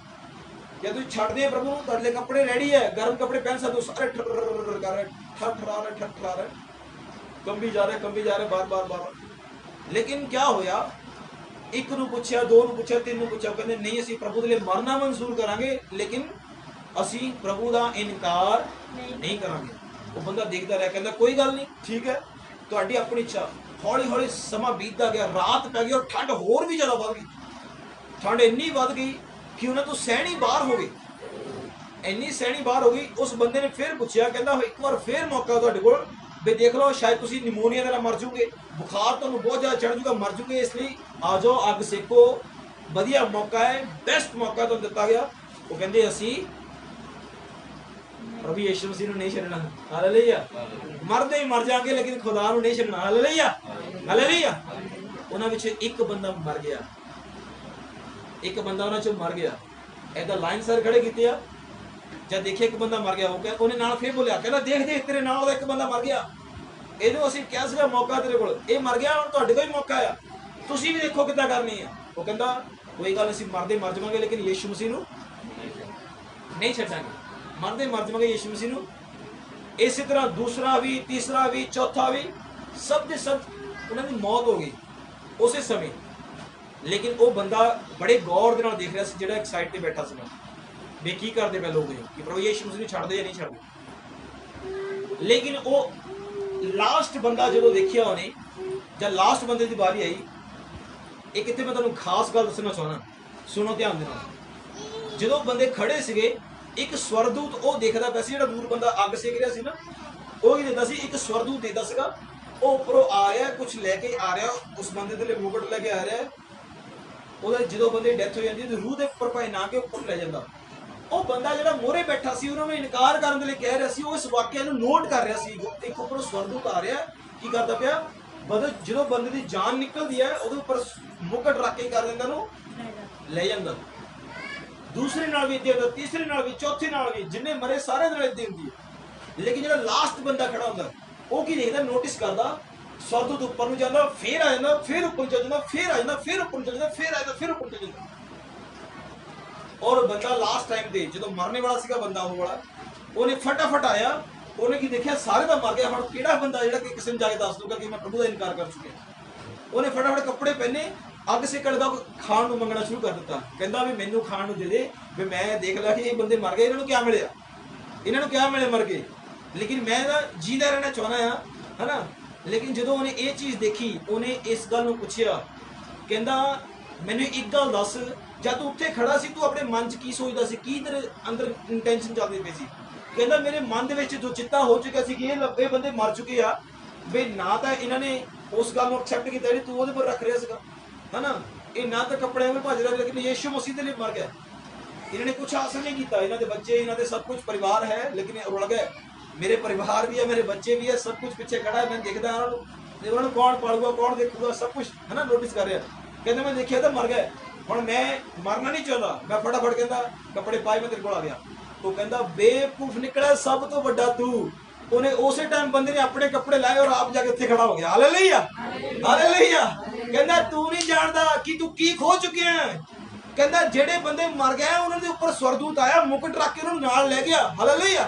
ਜੇ ਤੁਸੀਂ ਛੱਡਦੇ ਪ੍ਰਭੂ ਨੂੰ, ਤੁਹਾਡੇ ਲਈ ਕੱਪੜੇ ਰੈਡੀ ਹੈ, ਗਰਮ ਕੱਪੜੇ ਪਹਿਨ ਸਕਦੇ ਹੋ। ਸਾਰੇ ਠਰ ਕਰ ਰਹੇ, ਠਰ ਰਹੇ, ਕੰਬੀ ਜਾ ਰਹੇ ਬਾਰ। ਲੇਕਿਨ ਕਿਆ ਹੋਇਆ? ਇੱਕ ਨੂੰ ਪੁੱਛਿਆ, 2 ਨੂੰ ਪੁੱਛਿਆ, 3 ਨੂੰ ਪੁੱਛਿਆ, ਕਹਿੰਦੇ ਨਹੀਂ ਅਸੀਂ ਪ੍ਰਭੂ ਦੇ ਲਈ ਮਰਨਾ ਮਨਜ਼ੂਰ ਕਰਾਂਗੇ, ਲੇਕਿਨ ਅਸੀਂ ਪ੍ਰਭੂ ਦਾ ਇਨਕਾਰ ਨਹੀਂ ਕਰਾਂਗੇ। ਉਹ ਬੰਦਾ ਦੇਖਦਾ ਰਿਹਾ, ਕਹਿੰਦਾ ਕੋਈ ਗੱਲ ਨਹੀਂ, ਠੀਕ ਹੈ, ਤੁਹਾਡੀ ਆਪਣੀ ਇੱਛਾ। ਹੌਲੀ ਹੌਲੀ ਸਮਾਂ ਬੀਤਦਾ ਗਿਆ, ਰਾਤ ਪੈ ਗਈ ਔਰ ਠੰਡ ਹੋਰ ਵੀ ਜ਼ਿਆਦਾ ਵੱਧ ਗਈ। ਠੰਡ ਇੰਨੀ ਵੱਧ ਗਈ ਕਿ ਉਹਨਾਂ ਤੋਂ ਸਹਿਣੀ ਬਾਹਰ ਹੋ ਗਈ, ਇੰਨੀ ਸਹਿਣੀ ਬਾਹਰ ਹੋ ਗਈ। ਉਸ ਬੰਦੇ ਨੇ ਫਿਰ ਪੁੱਛਿਆ, ਕਹਿੰਦਾ ਇੱਕ ਵਾਰ ਫਿਰ ਮੌਕਾ ਤੁਹਾਡੇ ਕੋਲ ਵੀ ਦੇਖ ਲਓ, ਸ਼ਾਇਦ ਤੁਸੀਂ ਨਿਮੋਨੀਆ ਦੇ ਨਾਲ ਮਰ ਜੂਗੇ, ਬੁਖਾਰ ਤੁਹਾਨੂੰ ਬਹੁਤ ਜ਼ਿਆਦਾ ਚੜ੍ਹ ਜੂਗਾ, ਮਰ ਜੂਗੇ, ਇਸ ਲਈ ਆ ਜਾਓ, ਅੱਗ ਸੇਕੋ, ਵਧੀਆ ਮੌਕਾ ਹੈ, ਬੈਸਟ ਮੌਕਾ ਤੁਹਾਨੂੰ ਦਿੱਤਾ ਗਿਆ। ਉਹ ਕਹਿੰਦੇ ਅਸੀਂ ਪ੍ਰਭੂ ਯਿਸੂ ਮਸੀਹ ਨੂੰ ਨਹੀਂ ਛੱਡਣਾ। ਹਾਲੇਲੂਇਆ। ਮਰਦੇ ਹੀ ਮਰ ਜਾਗੇ, ਲੇਕਿਨ ਖੁਦਾ ਨੂੰ ਨਹੀਂ ਛੱਡਣਾ। Hallelujah, hallelujah. ਉਹਨਾਂ ਵਿੱਚ ਇੱਕ ਬੰਦਾ ਮਰ ਗਿਆ, ਇੱਕ ਬੰਦਾ ਉਹਨਾਂ ਚੋਂ ਮਰ ਗਿਆ। ਏਦਾਂ ਲਾਈਨ ਸਰ ਖੜੇ ਕੀਤੇ ਆ, ਜਦ ਦੇਖਿਆ ਇੱਕ ਬੰਦਾ ਮਰ ਗਿਆ, ਉਹਨੇ ਨਾਲ ਫੇਰ ਬੋਲਿਆ, ਕਹਿੰਦਾ ਦੇਖ ਤੇਰੇ ਨਾਲ ਉਹਦਾ ਇੱਕ ਬੰਦਾ ਮਰ ਗਿਆ, ਇਹਨੂੰ ਅਸੀਂ ਕਿਹਾ ਸੀਗਾ ਮੌਕਾ ਤੇਰੇ ਕੋਲ, ਇਹ ਮਰ ਗਿਆ, ਹੁਣ ਤੁਹਾਡੇ ਕੋਲ ਹੀ ਮੌਕਾ ਆ, ਤੁਸੀਂ ਵੀ ਦੇਖੋ ਕਿੱਦਾਂ ਕਰਨੀ ਆ। ਉਹ ਕਹਿੰਦਾ कोई गल नहीं, मरदे मर जावांगे लेकिन यीशु मसीह नूं नहीं छड्डांगे, मरदे मर जावांगे यीशु मसीह नूं। इस तरह दूसरा भी, तीसरा भी, चौथा भी, सब दे सब उन्हां दी मौत हो गई उस समय। लेकिन वो बंदा बड़े गौर दे नाल देख रहा सी, जिहड़ा एक साइड ते बैठा सीगा, भी की करदे पए लोग कि प्रभु यीशु मसीह नूं छड्डदे या नहीं छड्डदे। लेकिन वो लास्ट बंदा जो देखिया उन्हें, जब लास्ट बंदे की बारी आई, एक इत्थे मैं तुहानूं खास गल दसना चाहना, सुनो ध्यान दे नाल। जो बंदे खड़े सीगे, एक स्वरदूत वो देखदा पिया सी, जिहड़ा दूर बंदा अग सेक रिहा सी ना, वो की देंदा सी, एक स्वरदूत देंदा सीगा, वो उपरों आ रहा कुछ लैके आ रहा, उस बंदे दे लई मुकुट लैके आ रहा, ਉਹਦਾ ਜਦੋਂ ਬੰਦੇ ਦੀ ਡੈਥ ਹੋ ਜਾਂਦੀ ਹੈ ਰੂਹ ਦੇ ਉੱਪਰ ਭਾਵੇਂ ਨਾ ਕੇ ਉੱਪਰ ਲੈ ਜਾਂਦਾ। ਉਹ ਬੰਦਾ ਜਿਹੜਾ ਮੋਹਰੇ ਬੈਠਾ ਸੀ, ਉਹਨਾਂ ਨੂੰ ਇਨਕਾਰ ਕਰਨ ਦੇ ਲਈ ਕਹਿ ਰਿਹਾ ਸੀ, ਉਹ ਇਸ ਵਾਕਿਆ ਨੂੰ ਨੋਟ ਕਰ ਰਿਹਾ ਸੀ। ਇੱਕ ਉੱਪਰੋਂ ਸਵਰਦੂਤ ਆ ਰਿਹਾ, ਕੀ ਕਰਦਾ ਪਿਆ, ਜਦੋਂ ਬੰਦੇ ਦੀ ਜਾਨ ਨਿਕਲਦੀ ਹੈ ਉਹਦੇ ਉੱਪਰ ਮੁਕਟ ਰੱਖ ਕੇ ਕਰ ਦਿੰਦਾ, ਨੂੰ ਲੈ ਜਾਂਦਾ। ਦੂਸਰੇ ਨਾਲ ਵੀ ਇੱਦਾਂ ਹੁੰਦਾ, ਤੀਸਰੇ ਨਾਲ ਵੀ, ਚੌਥੇ ਨਾਲ ਵੀ, ਜਿੰਨੇ ਮਰੇ ਸਾਰਿਆਂ ਨਾਲ ਇੱਦਾਂ ਹੁੰਦੀ ਹੈ। ਲੇਕਿਨ ਜਿਹੜਾ ਲਾਸਟ ਬੰਦਾ ਖੜਾ ਹੁੰਦਾ, ਉਹ ਕੀ ਦੇਖਦਾ, ਨੋਟਿਸ ਕਰਦਾ, स्वरदूत ऊपर ਨੂੰ ਜਾਂਦਾ, फिर आ जाता, फिर ऊपर चल जाता, फिर आ जाता, फिर ऊपर चल जाता, फिर आ जाता, फिर ऊपर चल जाता। और बंदा लास्ट टाइम ਤੇ ਜਦੋਂ ਮਰਨੇ ਵਾਲਾ ਸੀਗਾ ਬੰਦਾ, ਉਹ ਵਾਲਾ, ਉਹਨੇ फटाफट आया, ਉਹਨੇ ਕੀ ਦੇਖਿਆ, ਸਾਰੇ ਤਾਂ ਮਰ ਗਏ, ਹੁਣ ਕਿਹੜਾ ਬੰਦਾ ਜਿਹੜਾ ਕਿ ਕਿਸੇ ਨੂੰ ਜਾ ਕੇ ਦੱਸ ਦੂਗਾ ਕਿ ਮੈਂ ਪ੍ਰਭੂ ਦਾ ਇਨਕਾਰ ਕਰ ਚੁੱਕਿਆ। ਉਹਨੇ फटाफट ਕੱਪੜੇ ਪਹਿਨੇ, ਅੱਗ ਸੇਕਣ ਦਾ ਖਾਣ ਨੂੰ ਮੰਗਣਾ ਸ਼ੁਰੂ ਕਰ ਦਿੱਤਾ। ਕਹਿੰਦਾ ਵੀ ਮੈਨੂੰ ਖਾਣ ਨੂੰ ਦੇ ਦੇ, ਵੀ ਮੈਂ ਦੇਖ ਲਿਆ ਕਿ ਇਹ ਬੰਦੇ ਮਰ ਗਏ, ਇਹਨਾਂ ਨੂੰ ਕੀ ਮਿਲਿਆ, ਇਹਨਾਂ ਨੂੰ ਕੀ ਮਿਲਿਆ ਮਰ ਕੇ, ਲੇਕਿਨ ਮੈਂ ਤਾਂ ਜੀਂਦਾ ਰਹਿਣਾ ਚਾਹੁੰਦਾ ਆ, ਹਨਾ। लेकिन जो उन्हें ये चीज़ देखी, उन्हें इस गल नूं पुछया, कहंदा मैनूं एक गल दस, जब तू उत्थे खड़ा सी, तू अपने मन च की सोचदा सी, की तेरे अंदर इंटेंशन चलदी पई सी। कहंदा मेरे मन दे विच जो चित्ता हो चुका सी कि ये बंदे मर चुके आ, वे ना तो इन्होंने उस गल नूं एक्सेप्ट कीता जिहड़ी तू उहदे पर रख रिहा सीगा, है ना। ये ना तो कपड़े में भज रहा, लेकिन यीशु मसीह दे लई मर गया। इन्होंने कुछ हासिल नहीं किया, इन्हों के बच्चे, इन्हों के सब कुछ परिवार है, लेकिन रुल गए। मेरे परिवार भी है, मेरे बच्चे भी है, सब कुछ पीछे खड़ा है, मैं देखता उन्होंने कौन पालूगा, कौन देखूगा, सब कुछ है ना, नोटिस कर रहा। कहते मैं देखिया तो मर गए, हुण मैं मरना नहीं चाहता, मैं फटाफट कहता कपड़े पाए मैं तेरे को आ गया। तो कहता बेवकूफ निकला सब तो बड़ा तू। उन्हें उस टाइम बंदे ने अपने कपड़े लाए और आप जाके उत्थे खड़ा हो गया। Hallelujah, hallelujah. कहता तू नहीं जानता कि तू की खो चुके हैं। कहता जेड़े बंदे मर गए उन्होंने ऊपर स्वरदूत आया, मुकुट रख के उन्होंने नाल ले गया। हालेलुया।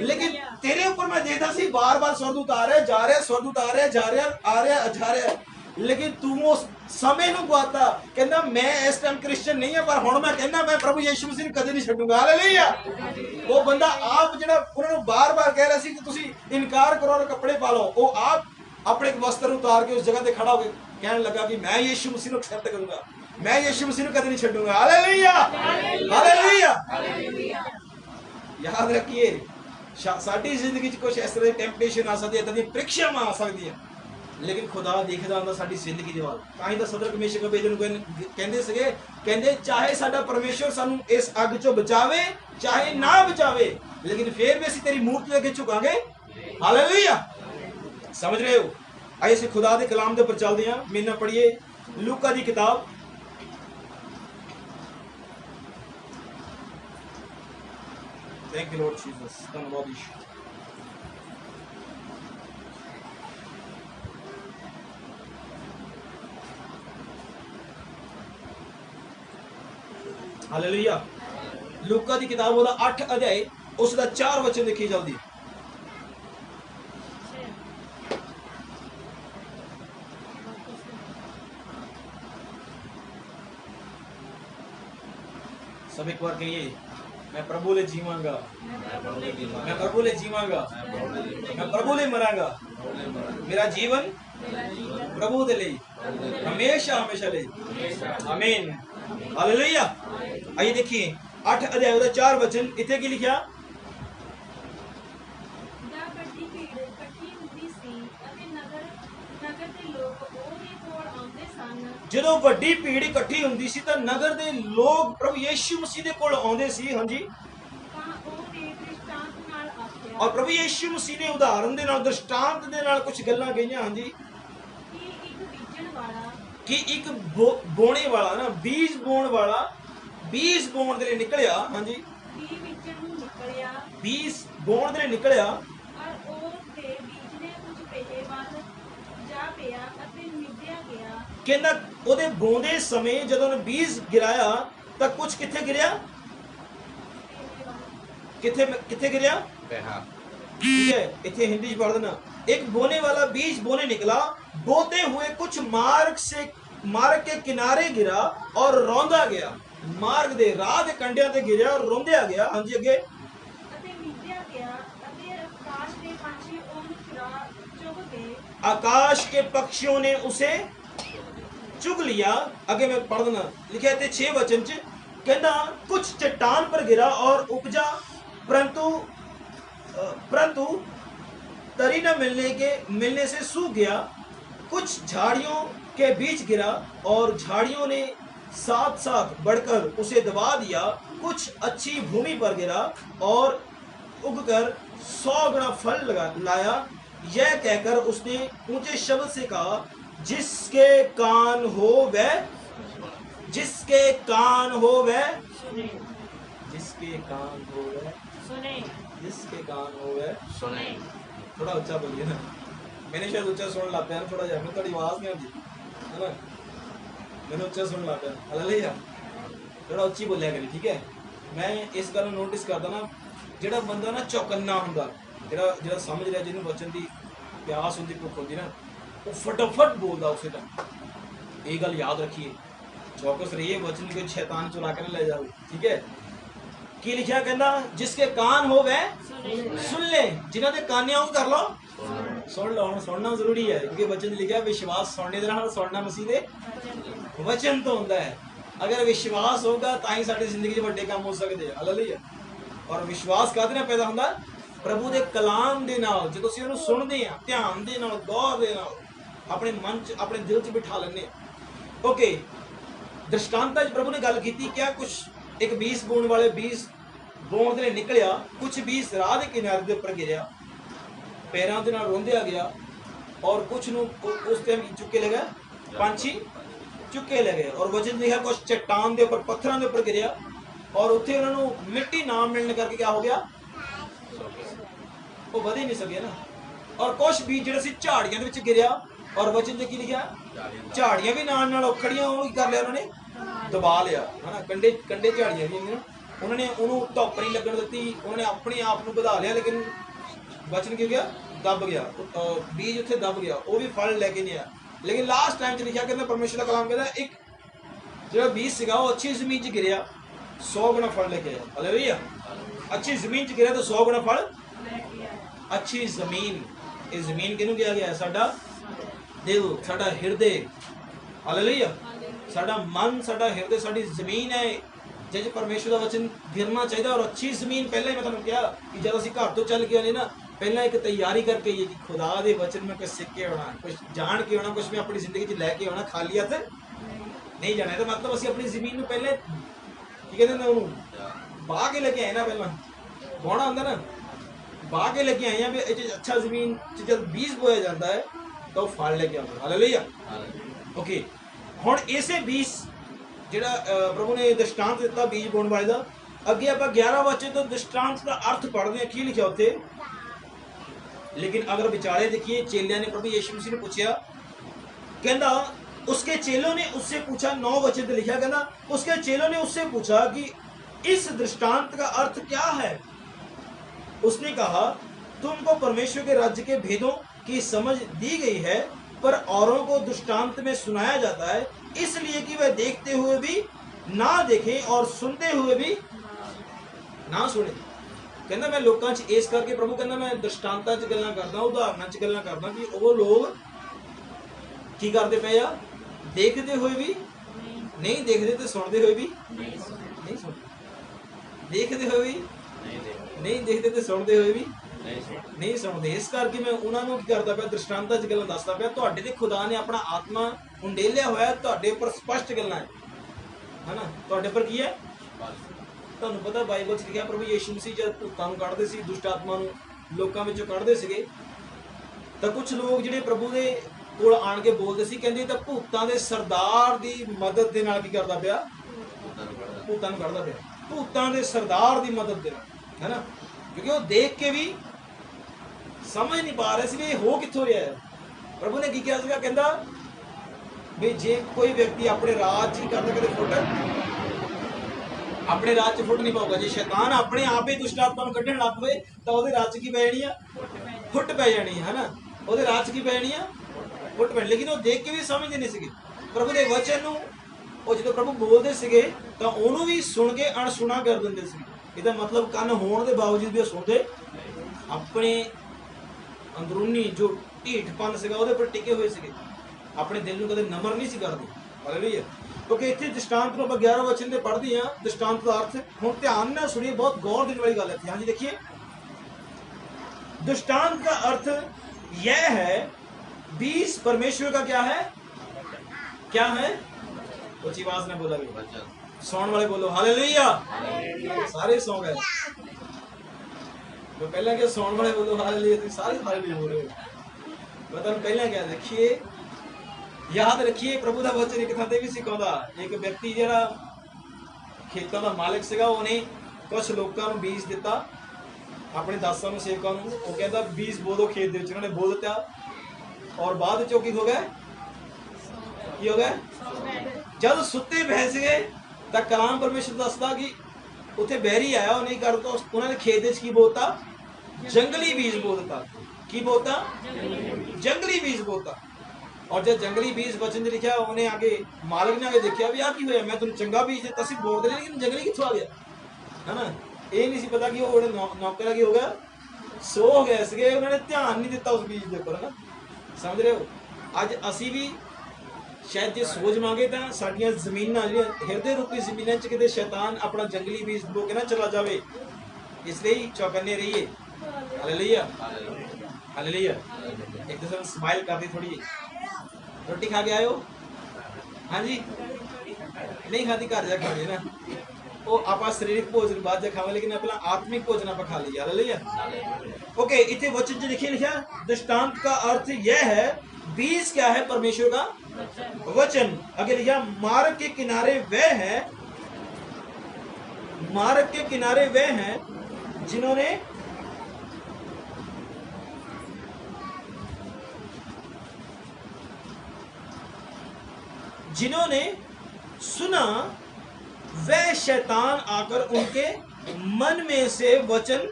लेकिन तेरे ऊपर मैं देखता सी बार बार स्वरदूत आ रहे जा रहे, स्वरदूत आ रहे जा रहे, आ रहे जा रहे, लेकिन तू उस समय नूं गवाता। कहता मैं इस टाइम क्रिश्चियन नहीं है, पर हुण मैं कहना मैं प्रभु यीशु मसीह नूं कदे नहीं छड्डूंगा। हालेलुया। वो बंदा आप जिहड़ा उन्होंने बार बार कह रहा सी कि तुसीं इनकार करो और कपड़े पा लो, वो आप अपने वस्त्र उतार के उस जगह ते खड़ा होकर कहने लगा कि मैं यीशु मसीह नूं एक्सेप्ट करूंगा, मैं यीशु मसीह नूं कदे नहीं छड्डूंगा। Hallelujah, hallelujah. याद रखिए साडी जिंदगी च कुछ इस तरह की टेंपटेशन आ सकती है, इदां दी परीक्षावां आ सकदियां, लेकिन खुदा देखदा हुंदा साडी जिंदगी दे वाल। तां ही तां सदरक मेशक अबेदनगो कहंदे सीगे, कहंदे चाहे साडा परमेश्वर सानू इस अग चों बचावे चाहे ना बचावे, लेकिन फिर भी असीं तेरी मूर्ति अगे झुकांगे। हालेलुया। समझ रहे हो? आइए असीं खुदा दे कलाम दे उपर चलदे हां। मेरे नाल पढ़िए लूका दी किताब, थैंक यू लॉर्ड जीसस, धन्यवाद यीशु। हालेलुया। लूका दी किताब ओदा 8 अध्याय उसदा 4 वचन देखी जल्दी। सब एक बार कहिए, मैं प्रभु ले जीवांगा, मैं प्रभु ले जीवांगा, मैं प्रभु ले मरांगा, मेरा जीवन प्रभु दे ले हमेशा हमेशा ले। आमीन। हालेलुया। आइए देखिए 8 अध्याय का 4 वचन, इतने की लिखा, ਜਦੋਂ ਵੱਡੀ ਭੀੜ ਇਕੱਠੀ ਹੁੰਦੀ ਸੀ ਤਾਂ ਨਗਰ ਦੇ ਲੋਕ ਪ੍ਰਭੂ ਯੀਸ਼ੂ ਮਸੀਹ ਦੇ ਕੋਲ ਆਉਂਦੇ ਸੀ। ਹਾਂਜੀ। ਔਰ ਪ੍ਰਭੂ ਯੀਸ਼ੂ ਮਸੀਹ ਨੇ ਉਦਾਹਰਨ ਦੇ ਨਾਲ, ਦ੍ਰਿਸ਼ਟਾਂਤ ਦੇ ਨਾਲ ਕੁਝ ਗੱਲਾਂ ਕਹੀਆਂ। ਹਾਂਜੀ। ਕਿ ਇੱਕ ਬੋਣੇ ਵਾਲਾ ਨਾ, ਬੀਜ ਬੋਣ ਵਾਲਾ, ਬੀਜ ਬੋਣ ਦੇ ਲਈ ਨਿਕਲਿਆ। ਹਾਂਜੀ। ਬੀਜ ਬੋਣ ਦੇ ਲਈ ਨਿਕਲਿਆ ਕਹਿੰਦਾ ਉਹਦੇ ਬੋਂਦੇ ਸਮੇਂ ਜਦੋਂ ਉਹਨੇ ਬੀਜ ਗਿਰਾਇਆ ਤਾਂ ਕੁਝ ਕਿੱਥੇ ਗਿਰਿਆ, किथे गिरया, ठीक है, इथे हिंदी च पढ़ देना। एक बोने वाला बीज बोने निकला, बोते हुए कुछ मार्ग के किनारे गिरा और रौंदा गया। मार्ग दे राह दे कंडियां ते गिरया और रौंदिया गया। हां जी अगे, आकाश के पक्षियों ने उसे चुग लिया। आगे मैं पढ़ देना, लिखा है 6 वचन च, कहना कुछ चट्टान पर गिरा और उपजा, परंतु तरी न मिलने से सूख गया। कुछ झाड़ियों के बीच गिरा और झाड़ियों ने साथ साथ बढ़कर उसे दबा दिया। कुछ अच्छी भूमि पर गिरा और उगकर 100 गुना फल लाया। यह कहकर उसने ऊंचे शब्द से कहा, जिसके कान हो वह सुने, जिसके कान हो वह सुने, जिसके कान हो वह सुने, जिसके कान हो वह सुने। थोड़ा ऊंचा बोलिए ना, मैंने शायद ऊंचा सुन ला पाया थोड़ा जा, मैं थोड़ी आवाज नहीं आती है ना, मैंने ऊंचा सुन ला पाया। हालेलुया, थोड़ा ਉੱਚੀ ਬੋਲਿਆ ਕਰੀ, ਠੀਕ ਹੈ। ਮੈਂ ਇਸ ਗੱਲ ਨੂੰ ਨੋਟਿਸ ਕਰਦਾ ਨਾ, ਜਿਹੜਾ ਬੰਦਾ ਨਾ ਚੌਕੰਨਾ ਹੁੰਦਾ, ਜਿਹੜਾ ਸਮਝ ਰਿਹਾ, ਜਿਹਨੂੰ ਵਚਨ ਦੀ ਪਿਆਸ ਹੁੰਦੀ, ਭੁੱਖ ਹੁੰਦੀ ਨਾ, ਉਹ ਫਟਾਫਟ ਬੋਲਦਾ ਉਸੇ ਟਾਈਮ। ਇਹ ਗੱਲ ਯਾਦ ਰੱਖੀਏ, ਚੌਕਸ ਰਹੀਏ, ਵਚਨ ਕੋਈ ਸ਼ੈਤਾਨ ਚੁਰਾ ਕੇ ਨਾ ਲੈ ਜਾਵੇ, ਠੀਕ ਹੈ। ਕੀ ਲਿਖਿਆ, ਕਹਿੰਦਾ ਜਿਸਕੇ ਕਾਨ ਹੋਵੇ ਸੁਣ ਲੈ, ਜਿਨ੍ਹਾਂ ਦੇ ਕਾਨੇ ਉਹ ਕਰ ਲਓ, ਸੁਣ ਲਓ। ਹੁਣ ਸੁਣਨਾ ਜ਼ਰੂਰੀ ਹੈ, ਕਿਉਂਕਿ ਵਚਨ ਲਿਖਿਆ ਵਿਸ਼ਵਾਸ ਸੁਣਨੇ ਦੇ ਨਾਲ, ਸੁਣਨਾ ਮਸੀਹ ਦੇ ਵਚਨ ਤੋਂ ਹੁੰਦਾ ਹੈ। ਅਗਰ ਵਿਸ਼ਵਾਸ ਹੋਗਾ ਤਾਂ ਹੀ ਸਾਡੀ ਜ਼ਿੰਦਗੀ 'ਚ ਵੱਡੇ ਕੰਮ ਹੋ ਸਕਦੇ ਆ। ਹਾਲੇਲੂਇਆ। ਔਰ ਵਿਸ਼ਵਾਸ ਕਾਹਦੇ ਨਾਲ ਪੈਦਾ ਹੁੰਦਾ, ਪ੍ਰਭੂ ਦੇ ਕਲਾਮ ਦੇ ਨਾਲ। ਜਦੋਂ ਅਸੀਂ ਉਹਨੂੰ ਸੁਣਦੇ ਆ, ਧਿਆਨ ਦੇ ਨਾਲ, ਗੌਰ ਦੇ ਨਾਲ, ਆਪਣੇ ਮਨ 'ਚ, ਆਪਣੇ ਦਿਲ 'ਚ ਬਿਠਾ ਲੈਂਦੇ ਆ। ਓਕੇ, ਦ੍ਰਿਸ਼ਟਾਂਤਾਂ 'ਚ ਪ੍ਰਭੂ ਨੇ ਗੱਲ ਕੀਤੀ, ਕਿਹਾ ਕੁਛ एक बीज बोने वाले बीज बोण दे निकलिया, कुछ बीज राह के किनारे के उपर गिरिया, पैरों के नाल रोंदिया गया, और कुछ नूं उस टाइम चुके ले गए, पंछी चुके ले गए। और वचन लिखा कुछ चट्टान के उपर, पत्थरों के उपर गिरिया, और उत्थे उन्होंने मिट्टी ना मिलने करके क्या हो गया, वो वध ही नहीं सके ना। और कुछ बीज जिहड़ा सी झाड़ियां दे विच गिरिया, और वचन च की लिखा, झाड़ियां भी नाल नाल उखड़ियां, वो की कर लिया उन्होंने, दबा लिया, है ना। कंडे झाड़ियां भी उन्होंने उन्होंने धुप नहीं लगन दी, उन्होंने अपने आप को बढ़ा लिया, लेकिन वचन की गया, दब गया, बीज उत्थे दब गया, वो भी फल लेके नहीं आया। लेकिन लास्ट टाइम च लिखा, कहना परमेश्वर का कलाम कहता, एक जो बीज सीगा वो अच्छी जमीन च गिरिया, 100 गुना फल लेके आया। हालेलुया। अच्छी जमीन च गिरिया तो 100 गुना फल। अच्छी जमीन, ये जमीन किहनूं कहा गया, साडा दिल, साडा हिरदे। हालेलुया। साडा मन, साडा हिरदे, साडी जमीन है जिस परमेश्वर का वचन गिरना चाहिए। और अच्छी जमीन, पहले मैं तुहानूं कहा कि जब असीं घर तो चल के आने ना, पहले एक तैयारी करके आइए कि खुदा दे वचन में कुछ सीख के आना, कुछ जान के आना, कुछ मैं अपनी जिंदगी च लैके आना, खाली हथ नहीं जाना। तो मतलब असीं अपनी जमीन में पहले की कहते हैं उन्होंने बाह के लेके आए ना, पहला बोना होंदा ना, बाह के लेके आए हैं भी अच्छा जमीन जब बीज बोया जाता है तो फल लेके आता। हालेलुया। ओके, हुण इसे बीज जिहड़ा प्रभु ने दृष्टांत दिता बीज बोने वाले का, अगे आप 11 बच्चे तो दृष्टांत का अर्थ पढ़ते हैं, की लिखा उत्थे। लेकिन अगर विचारे देखिए, चेलिया ने प्रभु यीशु मसीह ने पूछा, कहना उसके चेलों ने उससे पूछा, 9 वचन पे लिखा, कहना उसके चेलों ने उससे पूछा कि इस दृष्टांत का अर्थ क्या है। उसने कहा, तुमको परमेश्वर के राज्य के भेदों की समझ दी गई है, पर औरों को दृष्टांत में सुनाया जाता है, इसलिए कि वह देखते हुए भी ना देखें और सुनते हुए भी ना सुने। कहना मैं लोगों च इस करके प्रभु कहना मैं दृष्टांतां च गल्लां करदा, उदाहरणां च गल्लां करदा कि वो लोग की करते पे आ, देखते हुए भी नहीं देखते, तो सुनते हुए भी नहीं सुनते, देखते हुए भी नहीं देखते, तो सुनते हुए भी नहीं सुनते। इस करके मैं उन्होंने की करता पाया, दृष्टांतां च गल्लां दसदा पाया। तुहाडे ते खुदा ने अपना आत्मा उंडेलिया होया, तुहाडे उपर स्पष्ट गल्लां है ना, तुहाडे उपर की है। तुहानूं पता बाइबल च लिखिया, प्रभु यीशु मसीह जद भूतां नूं कढदे सी, दुष्ट आत्मा नूं लोकां विचों कढदे सीगे, तां कुछ लोग जिहड़े प्रभु दे कोल आण के बोलदे सी, कहंदे तां भूतां दे सरदार दी मदद दे नाल की करदा पिया, भूतां नूं कढदा पिया, भूतां दे सरदार दी मदद दे नाल, है ना। क्योंकि वो देख के भी समझ नहीं पा रहे थे हो कित्थों रहा है। प्रभु ने की किया, कहता भी जे कोई व्यक्ति अपने राज च करदा कदे फुट अपने राज च फुट नहीं पाऊगा। जे शैतान अपने आप ही दुष्ट आत्मा नूं कढण लग पवे तां ओहदे राज च की पै जानी आ फुट पै जानी है ना। ओहदे राज च की पै जानी आ फुट पै। लेकिन वो देख के भी समझदे नहीं सीगे प्रभु दे वचन नूं। ਉਹ ਜਦੋਂ ਪ੍ਰਭੂ ਬੋਲਦੇ ਸੀਗੇ ਤਾਂ ਉਹਨੂੰ ਵੀ ਸੁਣ ਕੇ ਅਣਸੁਣਾ ਕਰ ਦਿੰਦੇ ਸੀ। ਇਹਦਾ ਮਤਲਬ ਕੰਨ ਹੋਣ ਦੇ ਬਾਵਜੂਦ ਵੀ ਉਹ ਸੁਣਦੇ ਆਪਣੇ ਅੰਦਰੂਨੀ ਜੋ ਢੀਠਪਨ ਸੀਗਾ ਉਹਦੇ ਉੱਪਰ ਟਿਕੇ ਹੋਏ ਸੀਗੇ। ਆਪਣੇ ਦਿਲ ਨੂੰ ਕਦੇ ਨਮਰ ਨਹੀਂ ਸੀ ਕਰਦੇ। ਹਾਲੇਲੂਇਆ। ਕਿਉਂਕਿ ਇੱਥੇ ਦ੍ਰਿਸ਼ਟਾਂਤ ਨੂੰ ਆਪਾਂ 11 ਵਚਨ ਦੇ ਪੜ੍ਹਦੇ ਹਾਂ। ਦ੍ਰਿਸ਼ਟਾਂਤ ਦਾ ਅਰਥ ਹੁਣ ਧਿਆਨ ਨਾਲ ਸੁਣੀਏ, ਬਹੁਤ ਗੌਰ ਦੇਣ ਵਾਲੀ ਗੱਲ ਹੈ। ਹਾਂਜੀ देखिए, दृष्टांत का अर्थ यह है, बीज परमेश्वर का क्या है, क्या है? ऊंची आवाज में बोला भी, सौण वाले बोलो हालेलुया। सारे सौ गए तो पहला क्या सौण वाले बोलो हालेलुया, तो सारे हालेलुया बोल रहे हो। मतलब पहला क्या देखिए, याद रखिए प्रभु का वचन एक थां ते भी सिखाਉਂਦਾ। एक व्यक्ति ਜਿਹੜਾ ਖੇਤਾਂ ਦਾ ਮਾਲਕ ਸੀਗਾ, ਉਹਨੇ ਕੁਝ ਲੋਕਾਂ ਨੂੰ ਬੀਜ ਦਿੱਤਾ, ਆਪਣੇ ਦਾਸਾਂ ਨੂੰ, ਸੇਵਕਾਂ ਨੂੰ। ਉਹ ਕਹਿੰਦਾ ਬੀਜ ਬੋ ਦੋ ਖੇਤ ਦੇ ਵਿੱਚ। ਉਹਨਾਂ ਨੇ ਬੋ ਦਿੱਤਾ ਔਰ ਬਾਅਦ ਵਿੱਚ ਕੀ ਹੋ ਗਿਆ, ਕੀ ਹੋ ਗਿਆ? जब सुते पै सीगे तो कलाम परमेश्वर दसदा कि उत्थे बैरी आया, उन्हें कर तो उन्होंने खेत की बोता जंगली बीज बो दिता। की बोता? जंगली बीज बोता। और जब जंगली बीज वचन लिखा, उन्हें आगे मालिक ने आगे देखा भी आ की होया, मैं तुम चंगा बीज दिता सी बोल दे, लेकिन जंगली कित्थों आ गया, है ना। ये नहीं सी पता कि वो नौकर की हो गया, सो हो गए सीगे, उन्होंने ध्यान नहीं दिता उस बीज के उपर, है ना। समझ रहे हो? अज असी भी शायद जे सोच मांगे तो साडियां जमीनां जिहड़ियां हिरदे रूपी जमीनां च किते शैतान अपना जंगली बीज बो के ना चला जावे, इसलिए चौकन्ने रहिए। Hallelujah, hallelujah. एक दूसरे को स्माइल कर दी थोड़ी। रोटी खा के आयो? हाँ जी, नहीं खाती घर जा खावे ना। वो आप शरीरिक भोजन बाद जा खावे, लेकिन अपना आत्मिक भोजन आप खा लीजिए। हालेलुया। ओके, इतने वचन च लिखा दृष्टांत का अर्थ यह है, बीज क्या है? परमेश्वर का वचन। अगर यह मार्ग के किनारे वह है, मार्ग के किनारे वह हैं जिन्होंने सुना, वह शैतान आकर उनके मन में से वचन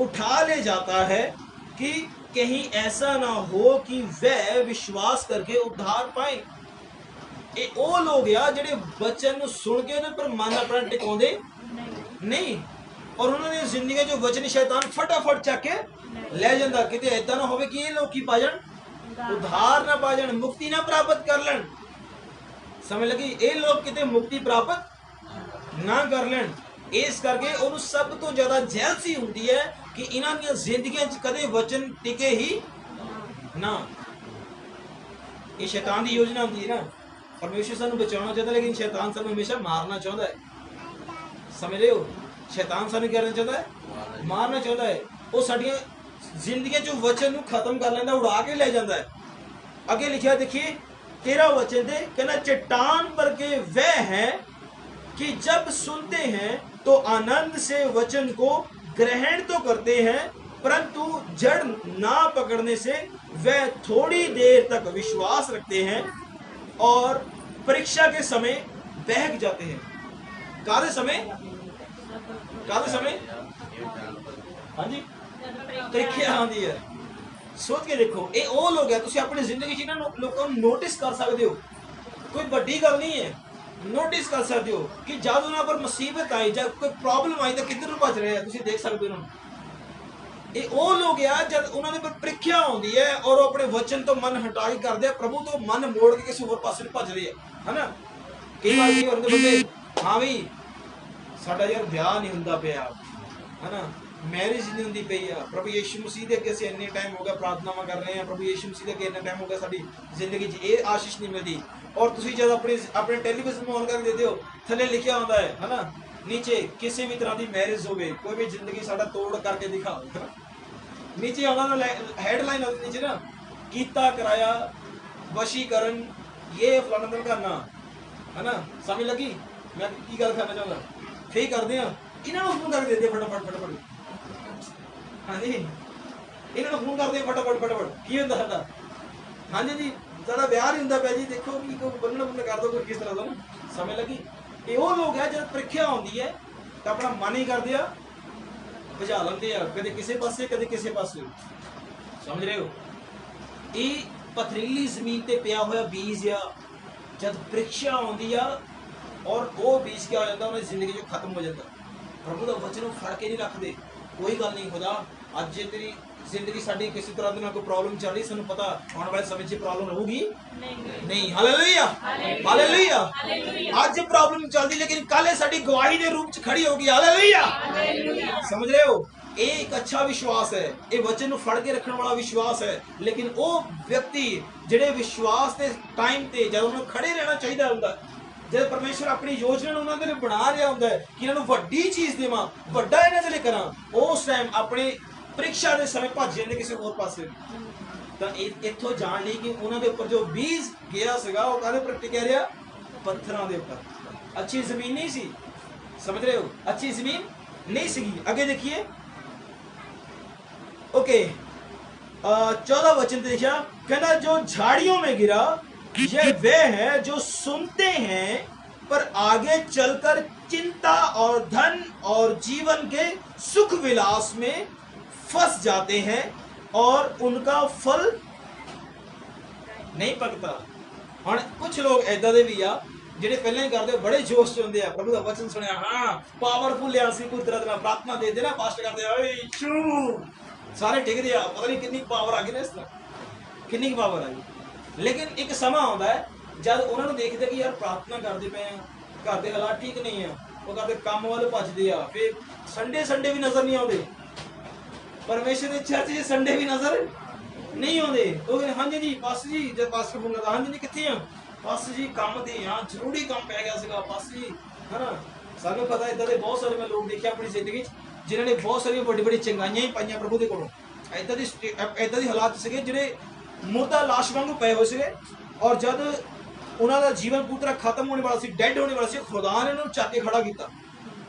उठा ले जाता है कि कहीं ऐसा ना हो कि वह विश्वास करके उद्धार पाए। ये वो लोग आ जिहड़े वचन सुन के उन्हें पर मन अपना टिकाउंदे नहीं, और उन्होंने जिंदगी जो वचन शैतान फटाफट चक के ले जाता। किते ऐसा ना हो कि ये लोग की पा जाण, उद्धार ना पा जाण, मुक्ति ना प्राप्त कर लें। समझ लगी? ये लोग किते मुक्ति प्राप्त ना कर लें। इस करके उन्होंने सब तो ज्यादा जेलसी होती है कि इन्हां दी जिंदगियां च कदे वचन टिके ही ना। ये शैतान की योजना होती है ना। परमेश्वर सानू बचाना चाहता है, लेकिन शैतान सानू हमेशा मारना चाहता है। समझ रहे हो? शैतान सानू क्या करना चाहता है? मारना चाहता है। वो साडियां जिंदगियां चो वचन नू खत्म कर लेंदा, उड़ा के ले जाता है। आगे लिखा देखिए 13 वचन दे, कहना चट्टान पर के वह है कि जब सुनते हैं तो आनंद से वचन को ग्रहण तो करते हैं, परंतु जड़ ना पकड़ने से वह थोड़ी देर तक विश्वास रखते हैं और परीक्षा के समय बहक जाते हैं। कादे समय? कादे समय? हाँ जी, परीक्षा आती है। सोच के देखो, ये वो लोग है, तुम अपनी जिंदगी च लोगों को नोटिस कर सकते हो। कोई बड़ी गल नहीं है, नोटिस कर सकते हो कि जब उन्होंने पर मुसीबत आई, जब कोई प्रॉब्लम आई तो किधर भज रहे हैं, तुम देख सकते हो। ये वो लोग आ जब उन्होंने पर परीक्षा आती है और वो अपने वचन तो मन हटा के करते हैं, प्रभु तो मन मोड़ के किसी होर पासे भज रहे हैं, है ना। कई बार की होते बंदे, हाँ भी साडा यार ब्याह नहीं हुंदा पिया, है ना, मैरिज नहीं होंदी पई है। प्रभु यीशु मसीह दे अगे असीं इन्ने टाइम हो गया प्रार्थनावां कर रहे हैं, प्रभु यीशु मसीह दे अगे इन्ना टाइम हो गया साडी जिंदगी च ये आशीष नहीं मिलती। और तुसीं जब अपने टेलीविजन ऑन करके देते हो, थले लिखा होता है ना, नीचे किसी भी तरह की मैरिज हो, कोई भी जिंदगी साडा तोड़ करके दिखाओ, नीचे आना हेडलाइन होती नीचे ना, कीता कराया वशीकरण ये फलाना दिन करना, है ना। समझ लगी मैं की गल करना चाहता? फिर करते हैं इन्होंने फोन करके देते फटाफट फटाफट। हाँ जी, इन्होंने फोन करते फटाफट फटाफट की होता साडा। हाँ जी जी, ਸਾਡਾ ਵਿਆਹ ਨਹੀਂ ਹੁੰਦਾ ਪਿਆ ਜੀ, ਦੇਖੋ ਕੀ ਕੋਈ ਬੰਨਣ ਬੰਨ ਕਰ ਦੋ ਕੋਈ ਕਿਸ ਤਰ੍ਹਾਂ ਦਾ ਨਾ ਸਮਝ ਲੱਗੀ। ਇਹ ਉਹ ਲੋਕ ਹੈ ਜਦ ਪ੍ਰੀਖਿਆ ਆਉਂਦੀ ਹੈ ਤਾਂ ਆਪਣਾ ਮਨ ਹੀ ਕਰਦੇ ਆ ਭਜਾ ਲੈਂਦੇ ਆ, ਕਦੇ ਕਿਸੇ ਪਾਸੇ ਕਦੇ ਕਿਸੇ ਪਾਸੇ, ਸਮਝ ਰਹੇ ਹੋ। ਇਹ ਪਥਰੀਲੀ ਜ਼ਮੀਨ ਤੇ ਪਿਆ ਹੋਇਆ ਬੀਜ ਆ, ਜਦ ਪ੍ਰੀਖਿਆ ਆਉਂਦੀ ਆ ਔਰ ਉਹ ਬੀਜ ਕੀ ਹੋ ਜਾਂਦਾ, ਉਹਨੇ ਜ਼ਿੰਦਗੀ 'ਚ ਖਤਮ ਹੋ ਜਾਂਦਾ। ਪ੍ਰਭੂ ਦਾ ਵਚਨ ਨੂੰ ਫੜ ਕੇ ਨਹੀਂ ਰੱਖਦੇ, ਕੋਈ ਗੱਲ ਨਹੀਂ ਖੁਦਾ ਅੱਜ ਜੇ ਤੇਰੀ ਜ਼ਿੰਦਗੀ ਸਾਡੀ ਕਿਸੇ ਤਰ੍ਹਾਂ ਦੇ ਨਾਲ ਕੋਈ ਪ੍ਰੋਬਲਮ ਚੱਲ ਰਹੀ, ਸਾਨੂੰ ਪਤਾ ਆਉਣ ਵਾਲੇ ਸਮੇਂ 'ਚ ਪ੍ਰੋਬਲਮ ਰਹੂਗੀ ਨਹੀਂ। Hallelujah hallelujah. ਅੱਜ ਪ੍ਰੋਬਲਮ ਚੱਲਦੀ ਲੇਕਿਨ ਕੱਲ ਇਹ ਸਾਡੀ ਗਵਾਹੀ ਦੇ ਰੂਪ 'ਚ ਖੜੀ ਹੋਗੀ। ਹਾਲੇਲੂਇਆ। ਸਮਝ ਰਹੇ ਹੋ, ਇਹ ਇੱਕ ਅੱਛਾ ਵਿਸ਼ਵਾਸ ਹੈ, ਇਹ ਵਚਨ ਨੂੰ ਫੜ ਕੇ ਰੱਖਣ ਵਾਲਾ ਵਿਸ਼ਵਾਸ ਹੈ। ਲੇਕਿਨ ਉਹ ਵਿਅਕਤੀ ਜਿਹੜੇ ਵਿਸ਼ਵਾਸ ਦੇ ਟਾਈਮ ਤੇ ਜਦ ਉਹਨੂੰ ਖੜੇ ਰਹਿਣਾ ਚਾਹੀਦਾ ਹੁੰਦਾ, ਜਦ ਪਰਮੇਸ਼ਰ ਆਪਣੀ ਯੋਜਨਾ ਨੂੰ ਉਹਨਾਂ ਦੇ ਲਈ ਬਣਾ ਰਿਹਾ ਹੁੰਦਾ ਹੈ ਕਿ ਇਹਨਾਂ ਨੂੰ ਵੱਡੀ ਚੀਜ਼ ਦੇਵਾਂ, ਵੱਡਾ ਇਹਨਾਂ ਦੇ ਲਈ ਕਰਾਂ, ਉਸ ਟਾਈਮ ਆਪਣੇ ਪ੍ਰੀਖਿਆ ਦੇ ਸਮੇਂ ਭੱਜ ਜਾਂਦੇ ਕਿਸੇ ਹੋਰ ਪਾਸੇ। ਤਾਂ ਇੱਥੋਂ ਜਾਣ ਲਈ ਕਿ ਉਹਨਾਂ ਦੇ ਉੱਪਰ ਜੋ ਬੀਜ ਗਿਆ ਸੀਗਾ ਉਹ ਕਾਹਦੇ ਉੱਪਰ ਟਿਕਿਆ ਰਿਹਾ? ਪੱਥਰਾਂ ਦੇ ਉੱਪਰ। ਅੱਛੀ ਜ਼ਮੀਨ ਨਹੀਂ ਸੀ, ਸਮਝ ਰਹੇ ਹੋ, ਅੱਛੀ ਜ਼ਮੀਨ नहीं सीखी। आगे देखिए, ओके 14 वचन देखिए, कहना जो झाड़ियों में गिरा ये वे है जो सुनते हैं पर आगे चलकर चिंता और धन और जीवन के सुख विलास में फंस जाते हैं और उनका फल नहीं पकता। और कुछ लोग ऐदा दे भी आ ਜਿਹੜੇ ਪਹਿਲਾਂ ਹੀ ਕਰਦੇ ਬੜੇ ਜੋਸ਼ ਚ ਹੁੰਦੇ ਆ, ਪ੍ਰਭੂ ਦਾ ਵਚਨ ਸੁਣਿਆ, ਹਾਂ ਪਾਵਰਫੁਲ ਆ, ਅਸੀਂ ਕੋਈ ਤਰ੍ਹਾਂ ਦਾ ਪ੍ਰਾਰਥਨਾ ਦੇ ਦੇਣਾ, ਪਾਸਟ ਕਰਦੇ ਓਏ ਚੂ ਸਾਰੇ ਡਿੱਗਦੇ ਆ, ਪਤਾ ਨਹੀਂ ਕਿੰਨੀ ਪਾਵਰ ਆ ਗਈ ਨਾ, ਇਸ ਤਰ੍ਹਾਂ ਕਿੰਨੀ ਪਾਵਰ ਆ ਗਈ। ਲੇਕਿਨ ਇੱਕ ਸਮਾਂ ਆਉਂਦਾ ਹੈ ਜਦ ਉਹਨਾਂ ਨੂੰ ਦੇਖਦੇ ਕਿ ਯਾਰ ਪ੍ਰਾਰਥਨਾ ਕਰਦੇ ਪਏ ਆ, ਘਰ ਦੇ ਹਾਲਾਤ ਠੀਕ ਨਹੀਂ ਆ, ਉਹ ਕਰਦੇ ਕੰਮ ਵੱਲ ਭੱਜਦੇ ਆ, ਫਿਰ ਸੰਡੇ ਵੀ ਨਜ਼ਰ ਨਹੀਂ ਆਉਂਦੇ, ਪਰਮੇਸ਼ਰ ਦੇ ਚਰਚ 'ਚ ਸੰਡੇ ਵੀ ਨਜ਼ਰ ਨਹੀਂ ਆਉਂਦੇ। ਉਹ ਕਹਿੰਦੇ ਹਾਂਜੀ ਜੀ ਪਾਸਟਰ ਜੀ, ਜਦ ਪਾਸਟਰ ਫੋਨ ਕਰਦਾ, ਹਾਂਜੀ ਜੀ ਕਿੱਥੇ ਆ ਪਾਸਟਰ ਜੀ? ਕੰਮ ਤੇ ਆ, ਜ਼ਰੂਰੀ ਕੰਮ ਪੈ ਗਿਆ ਸੀਗਾ ਪਾਸਟਰ ਜੀ, ਹਨਾ। ਸਾਨੂੰ ਪਤਾ ਇਦਾਂ ਦੇ ਬਹੁਤ ਸਾਰੇ ਮੈਂ ਲੋਕ ਦੇਖੇ ਆਪਣੀ ਜ਼ਿੰਦਗੀ 'ਚ ਜਿਨ੍ਹਾਂ ਨੇ ਬਹੁਤ ਸਾਰੀਆਂ ਵੱਡੀ ਚੰਗਾਈਆਂ ਹੀ ਪਾਈਆਂ ਪ੍ਰਭੂ ਦੇ ਕੋਲੋਂ। ਇਦਾਂ ਦੀ ਹਾਲਾਤ ਸੀਗੇ ਜਿਹੜੇ ਮੁਰਦਾ ਲਾਸ਼ ਵਾਂਗੂ ਪਏ ਹੋਏ ਸੀਗੇ, ਔਰ ਜਦ ਉਹਨਾਂ ਦਾ ਜੀਵਨ ਪੂਰਾ ਖਤਮ ਹੋਣੇ ਵਾਲਾ ਸੀ, ਡੈਡ ਹੋਣੇ ਵਾਲਾ ਸੀ, ਖੁਦਾ ਨੇ ਉਹਨਾਂ ਨੂੰ ਚੱਕ ਕੇ ਖੜਾ ਕੀਤਾ।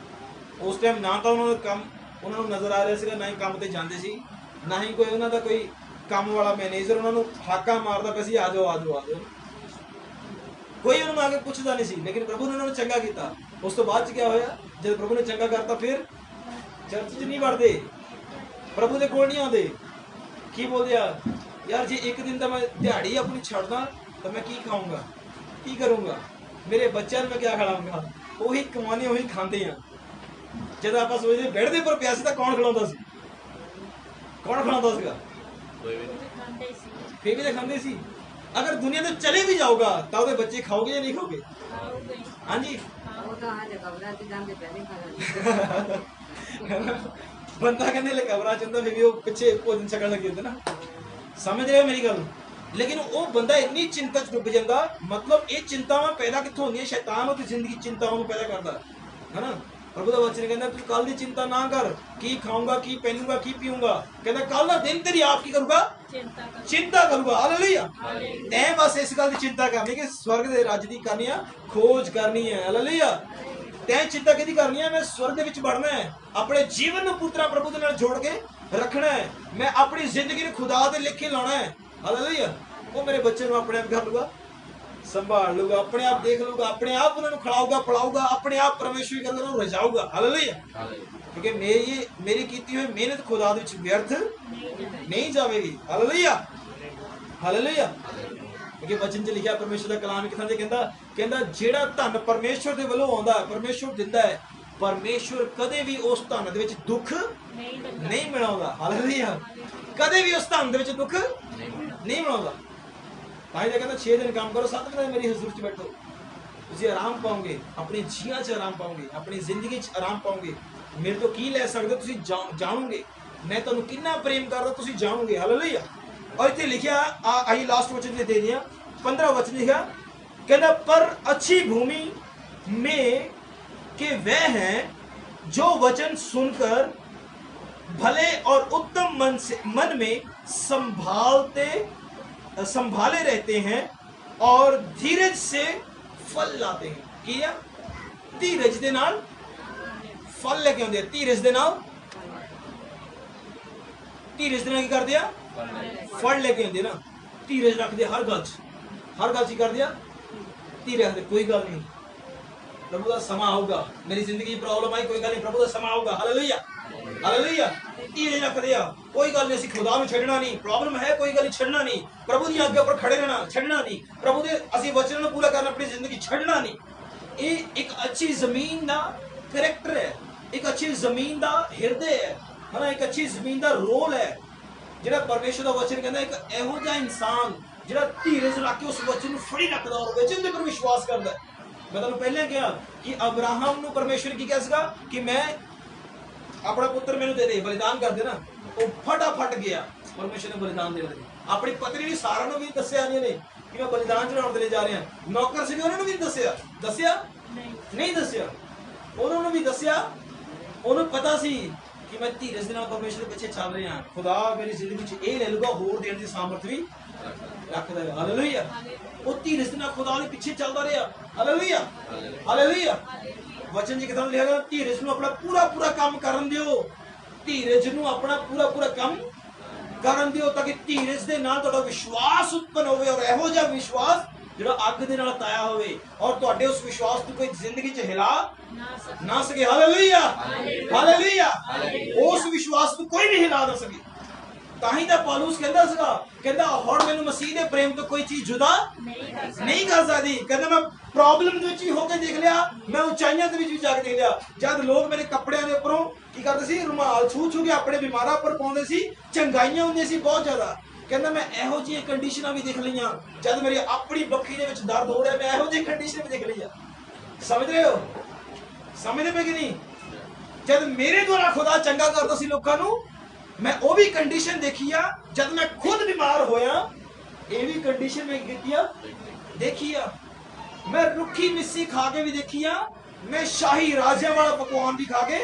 ਉਸ ਟਾਈਮ ਨਾ ਤਾਂ ਉਹਨਾਂ ਦਾ ਕੰਮ ਉਹਨਾਂ ਨੂੰ ਨਜ਼ਰ ਆ ਰਿਹਾ ਸੀਗਾ, ਨਾ ਹੀ ਕੰਮ ਤੇ ਜਾਂਦੇ ਸੀ, ਨਾ ਹੀ ਕੋਈ ਉਹਨਾਂ ਦਾ ਕੋਈ ਕੰਮ ਵਾਲਾ ਮੈਨੇਜਰ ਉਹਨਾਂ ਨੂੰ ਹਾਕਾ ਮਾਰਦਾ ਪਿਆ ਸੀ, ਆ ਜਾਓ ਆ ਜਾਓ ਆ ਜਾਓ, ਕੋਈ ਉਹਨਾਂ ਨੂੰ ਆ ਕੇ ਪੁੱਛਦਾ ਨਹੀਂ ਸੀ। ਲੇਕਿਨ ਪ੍ਰਭੂ ਨੇ ਉਹਨਾਂ ਨੂੰ ਚੰਗਾ ਕੀਤਾ। ਉਸ ਤੋਂ ਬਾਅਦ 'ਚ ਕੀ ਹੋਇਆ, ਜਦ ਪ੍ਰਭੂ ਨੇ ਚੰਗਾ ਕਰਤਾ ਫਿਰ ਚਰਚ 'ਚ ਨਹੀਂ ਵੜਦੇ, ਪ੍ਰਭੂ ਦੇ ਕੋਲ ਨਹੀਂ ਆਉਂਦੇ। ਕੀ ਬੋਲਦੇ ਆ, ਯਾਰ ਜੇ ਇੱਕ ਦਿਨ ਤਾਂ ਮੈਂ ਦਿਹਾੜੀ ਆਪਣੀ ਛੱਡਦਾ ਤਾਂ ਮੈਂ ਕੀ ਖਾਊਂਗਾ, ਕੀ ਕਰੂੰਗਾ, ਮੇਰੇ ਬੱਚਿਆਂ ਨੂੰ ਮੈਂ ਕੀ ਖਿਲਾਊਂਗਾ? ਉਹੀ ਕਮਾਉਂਦੇ ਉਹੀ ਖਾਂਦੇ ਆ। ਜਦ ਆਪਾਂ ਸੋਚਦੇ ਬੈੱਡ ਦੇ ਉੱਪਰ ਪਿਆ ਸੀ ਤਾਂ ਕੌਣ ਖਿਲਾਉਂਦਾ ਸੀ? ਕੌਣ ਖਿਲਾਉਂਦਾ ਸੀਗਾ? ਫਿਰ ਵੀ ਤਾਂ ਖਾਂਦੇ ਸੀ। अगर दुनिया तो चले भी जाओगा तो ਉਹਦੇ ਬੱਚੇ ਖਾਓਗੇ ਜਾਂ ਨਹੀਂ ਖਾਓਗੇ? ਹਾਂਜੀ ਬੰਦਾ ਕਹਿੰਦੇ ਲੈ ਕਬਰਾਂ ਚ ਹੁੰਦਾ, ਫਿਰ ਵੀ ਉਹ ਪਿੱਛੇ ਭੋਜਨ ਛਕਣ ਲੱਗੇ ਹੁੰਦੇ ਨਾ, ਸਮਝ ਰਹੇ ਹੋ ਮੇਰੀ ਗੱਲ। ਲੇਕਿਨ ਉਹ ਬੰਦਾ ਇੰਨੀ ਚਿੰਤਾ ਚ ਡੁੱਬ ਜਾਂਦਾ, ਮਤਲਬ ਇਹ ਚਿੰਤਾਵਾਂ ਪੈਦਾ ਕਿੱਥੋਂ ਹੁੰਦੀਆਂ? ਸ਼ੈਤਾਨ ਉਹਦੀ ਜ਼ਿੰਦਗੀ ਚਿੰਤਾਵਾਂ ਨੂੰ ਪੈਦਾ ਕਰਦਾ ਹੈ ਨਾ। ਪ੍ਰਭੂ ਦਾ ਵਚਨ ਕਹਿੰਦਾ ਤੂੰ ਕੱਲ ਦੀ ਚਿੰਤਾ ਨਾ ਕਰ, ਕੀ ਖਾਊਂਗਾ, ਕੀ ਪਹਿਨੂੰਗਾ, ਕੀ ਪੀਊਂਗਾ। ਕਹਿੰਦਾ ਕੱਲ ਦਾ ਦਿਨ ਤੇਰੀ ਆਪ ਕੀ ਕਰੂਗਾ? ਚਿੰਤਾ ਕਰੂਗਾ। ਹਾਲੇਲੂਇਆ। ਤੈਂ ਬਸ ਇਸ ਗੱਲ ਦੀ ਚਿੰਤਾ ਕਰਨੀ ਕਿ ਸਵਰਗ ਦੇ ਰਾਜ ਦੀ ਕਰਨੀ ਆ, ਖੋਜ ਕਰਨੀ ਹੈ। ਹਾਲੇਲੂਇਆ। ਤੈਂ ਚਿੰਤਾ ਕਿਹਦੀ ਕਰਨੀ ਹੈ? ਮੈਂ ਸਵਰਗ ਦੇ ਵਿੱਚ ਵੜਨਾ ਹੈ, ਆਪਣੇ ਜੀਵਨ ਨੂੰ ਪੁੱਤਰਾ ਪ੍ਰਭੂ ਦੇ ਨਾਲ ਜੋੜ ਕੇ ਰੱਖਣਾ ਹੈ, ਮੈਂ ਆਪਣੀ ਜ਼ਿੰਦਗੀ ਨੂੰ ਖੁਦਾ ਦੇ ਲਿਖੇ ਲਾਉਣਾ ਹੈ। ਹਾਲੇਲੂਇਆ। ਉਹ ਮੇਰੇ ਬੱਚੇ ਨੂੰ ਆਪਣੇ ਆਪ ਕਰ ਲੂਗਾ, ਸੰਭਾਲ ਲੂਗਾ, ਆਪਣੇ ਆਪ ਦੇਖ ਲੂਗਾ, ਆਪਣੇ ਆਪ ਉਹਨਾਂ ਨੂੰ ਖਿਲਾਊਗਾ ਪਿਲਾਊਗਾ, ਆਪਣੇ ਆਪ ਪਰਮੇਸ਼ਵਰੀ ਕਰਦਾ ਉਹਨੂੰ ਰਜਾਊਗਾ। ਹਾਲੇਲੂਇਆ। ਕਿਉਂਕਿ ਮੇਰੀ ਕੀਤੀ ਹੋਈ ਮਿਹਨਤ ਖੁਦਾ ਦੇ ਵਿੱਚ ਵਿਅਰਥ ਨਹੀਂ ਜਾਵੇਗੀ। Hallelujah hallelujah. ਕਿਉਂਕਿ ਵਚਨ 'ਚ ਲਿਖਿਆ, ਪਰਮੇਸ਼ਰ ਦਾ ਕਲਾਮ ਕਿਥਾਂ ਤੇ ਕਹਿੰਦਾ ਜਿਹੜਾ ਧਨ ਪਰਮੇਸ਼ਵਰ ਦੇ ਵੱਲੋਂ ਆਉਂਦਾ, ਪਰਮੇਸ਼ਵਰ ਦਿੰਦਾ ਹੈ, ਪਰਮੇਸ਼ਵਰ ਕਦੇ ਵੀ ਉਸ ਧਨ ਦੇ ਵਿੱਚ ਦੁੱਖ ਨਹੀਂ ਮਿਲਾਉਂਦਾ। ਹਾਲੇਲੂਇਆ। ਕਦੇ ਵੀ ਉਸ ਧਨ ਦੇ ਵਿੱਚ ਦੁੱਖ ਨਹੀਂ ਮਿਲਾਉਂਦਾ। ਤਾਂ ਹੀ ਕਹਿੰਦਾ 6 ਦਿਨ ਕੰਮ ਕਰੋ, 7 ਦਿਨ ਮੇਰੀ ਹਜ਼ੂਰ 'ਚ ਬੈਠੋ, ਤੁਸੀਂ ਆਰਾਮ ਪਾਓਗੇ, ਆਪਣੇ ਜੀਆਂ 'ਚ ਆਰਾਮ ਪਾਓਗੇ, ਆਪਣੀ ਜ਼ਿੰਦਗੀ 'ਚ ਆਰਾਮ ਪਾਓਗੇ। ਮੇਰੇ ਤੋਂ ਕੀ ਲੈ ਸਕਦੇ ਤੁਸੀਂ ਜਾਣੋਗੇ, ਮੈਂ ਤੁਹਾਨੂੰ ਕਿੰਨਾ ਪ੍ਰੇਮ ਕਰਦਾ ਤੁਸੀਂ ਜਾਣੋਗੇ। ਹਾਲੇਲੂਇਆ। और इतने लिखा आई लास्ट वचन दे दिया 15 वचन लिखा, कहना पर अच्छी भूमि में के वह हैं जो वचन सुनकर भले और उत्तम मन में संभाले रहते हैं और धीरज से फल लाते हैं। किया धीरज दे नाल फल लेके आते हैं। धीरज दे नाल की कर दिया? फल लेके आते ना। धीरज रखते हर गल हर गल च कर दिया धीरे रखते, कोई गल नहीं, प्रभु का समा आऊगा, मेरी जिंदगी प्रॉब्लम आई, कोई गल नहीं, प्रभु का समा आऊगा। Hallelujah hallelujah. धीरे रखते आ, कोई गल नहीं, खुदा में छड़ना नहीं, प्रॉब्लम है कोई गल छड़ना नहीं, प्रभु की आज्ञा पर खड़े रहना, छड़ना नहीं, प्रभु के असि वचन को पूरा करना, अपनी जिंदगी छड़ना नहीं। ये एक अच्छी जमीन का करैक्टर है, एक अच्छी जमीन का हृदय है ना, एक अच्छी जमीन का रोल है जिहड़ा परमेश्वर का वचन कहता है। एक इहो जिहा इंसान जिहड़ा धीरज रख के उस वचन को फड़ी रखदा और वचन दे पर विश्वास करदा है। मैं तुहानूं पहले कहा कि अब्राहम नूं परमेश्वर की कहा सीगा कि मैं अपना पुत्र मैनूं दे दे, बलिदान कर दे ना, वो फटाफट गया परमेश्वर ने बलिदान दे दे। अपनी पत्नी ने सारा नूं भी दस्सिया नहीं ने कि मैं बलिदान चढ़ाउण दे जा रहा, नौकर सीगे उन्होंने भी दस्सिया नहीं दस्सिया, उन्होंने भी दस्सिया, उन्होंने पता सी कि मैं धीरज दे नाल परमेश्वर के पीछे चल रहा, खुदा मेरी जिंदगी च ये ले लूगा, होर देण दी सामर्थ भी रखदा है। हालेलुया। वो धीरज दे नाल खुदा दे पीछे चलदा रहा। Hallelujah hallelujah. वचन जी किताब लिखा गया, धीरज नूं अपना पूरा पूरा काम करन दिओ, धीरज नूं अपना पूरा पूरा काम करन दिओ, ताकि धीरज दे नाल तुहाडा विश्वास उत्पन्न होवे, और इहो जिहा विश्वास जिहड़ा अग दे नाल ताया होवे, और तुहाडे उस विश्वास को कोई जिंदगी च हिला ना सके। Hallelujah hallelujah. उस विश्वास को कोई भी हिला ना सके। ताही तो पौलुस कहता सीगा, कहता हुण मैनूं मसीह दे प्रेम तो कोई चीज जुदा नहीं कर सकती। कहता मैं प्रॉब्लम दे विच भी होके देख लिया, मैं उचाइयां दे विच भी जाके देख लिया, जद लोग मेरे कपड़ियां दे उपरों की करदे सी, रुमाल छू छू के अपने बीमारां पर पाउंदे सी, चंगाइयां हुंदियां सी बहुत ज्यादा। कहता मैं इहो जी कंडीशनां भी देख लईआं, जद मेरी अपनी बखी दे विच दर्द हो रहा, मैं इहो जी कंडीशन भी देख लई। समझ रहे हो, समझदे पे कि नहीं? जद मेरे द्वारा खुदा चंगा करदा सी लोकां नूं, मैं वो भी कंडीशन देखी आ, जब मैं खुद बीमार होया ये भी कंडीशन में देखी आ, मैं रुखी मिस्सी खा के भी देखी आ, मैं शाही राजा वाला पकवान भी खा के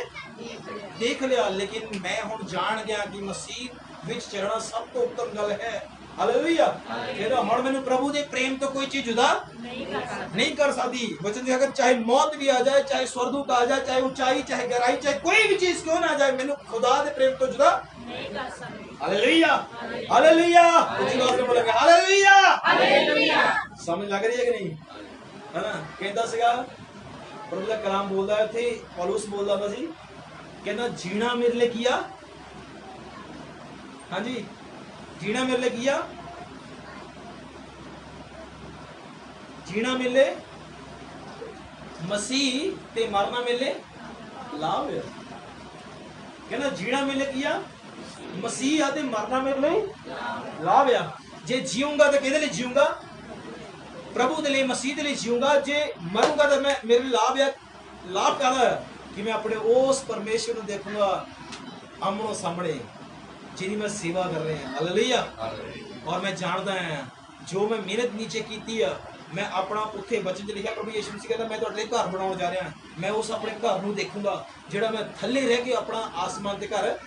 देख लिया, लेकिन मैं हुण जान गया कि मसीह विच चलना सब तो उत्तम गल है। हालेलुया। कहदा हुण मैनूं प्रभु दे प्रेम तो कोई चीज जुदा नहीं कर सकती। वचन दिया, अगर चाहे मौत भी आ जाए, चाहे स्वर्गदूत आ जाए, चाहे ऊंचाई चाहे गहराई, चाहे कोई भी चीज क्यों ना आ जाए, मैनूं खुदा दे प्रेम तो जुदा हालेलुया हालेलुया। Hallelujah hallelujah. समझ लग रही है कि नहीं? है ना? कहता सीगा, प्रभु का कलाम बोलदा है, थे पौलुस बोलदा था सी, कहना जीना मेरे लिए किया, हाँ जी, जीना मेरे लिए किया, जीना मेरे लिए मसीह ते मरना मेरे लिए लाभ है। कहना जीना मेरे लिए किया, मसीह आते मरना मेरे लिए लाभ है। जे जीऊंगा तो किहदे लिए जीऊंगा? प्रभु दे लिए, मसीह दे लिए जीऊंगा। जे मरूंगा तो मैं मेरे लिए लाभ है। लाभ क्या है? कि मैं अपने उस परमेश्वर को देखूंगा आमनो सामने, जिन्हें मैं सेवा कर रहे हैं। हालेलुया। और मैं जानता है जो मैं मेहनत नीचे की है, मैं अपना उत्थे वचन च लिखा, प्रभु यीशु मसीह कहता मैं तुहाडे घर बनाउण जा रहा, मैं उस अपने घर नूं देखूंगा जिहड़ा मैं थल्ले रह के अपना आसमान ते घर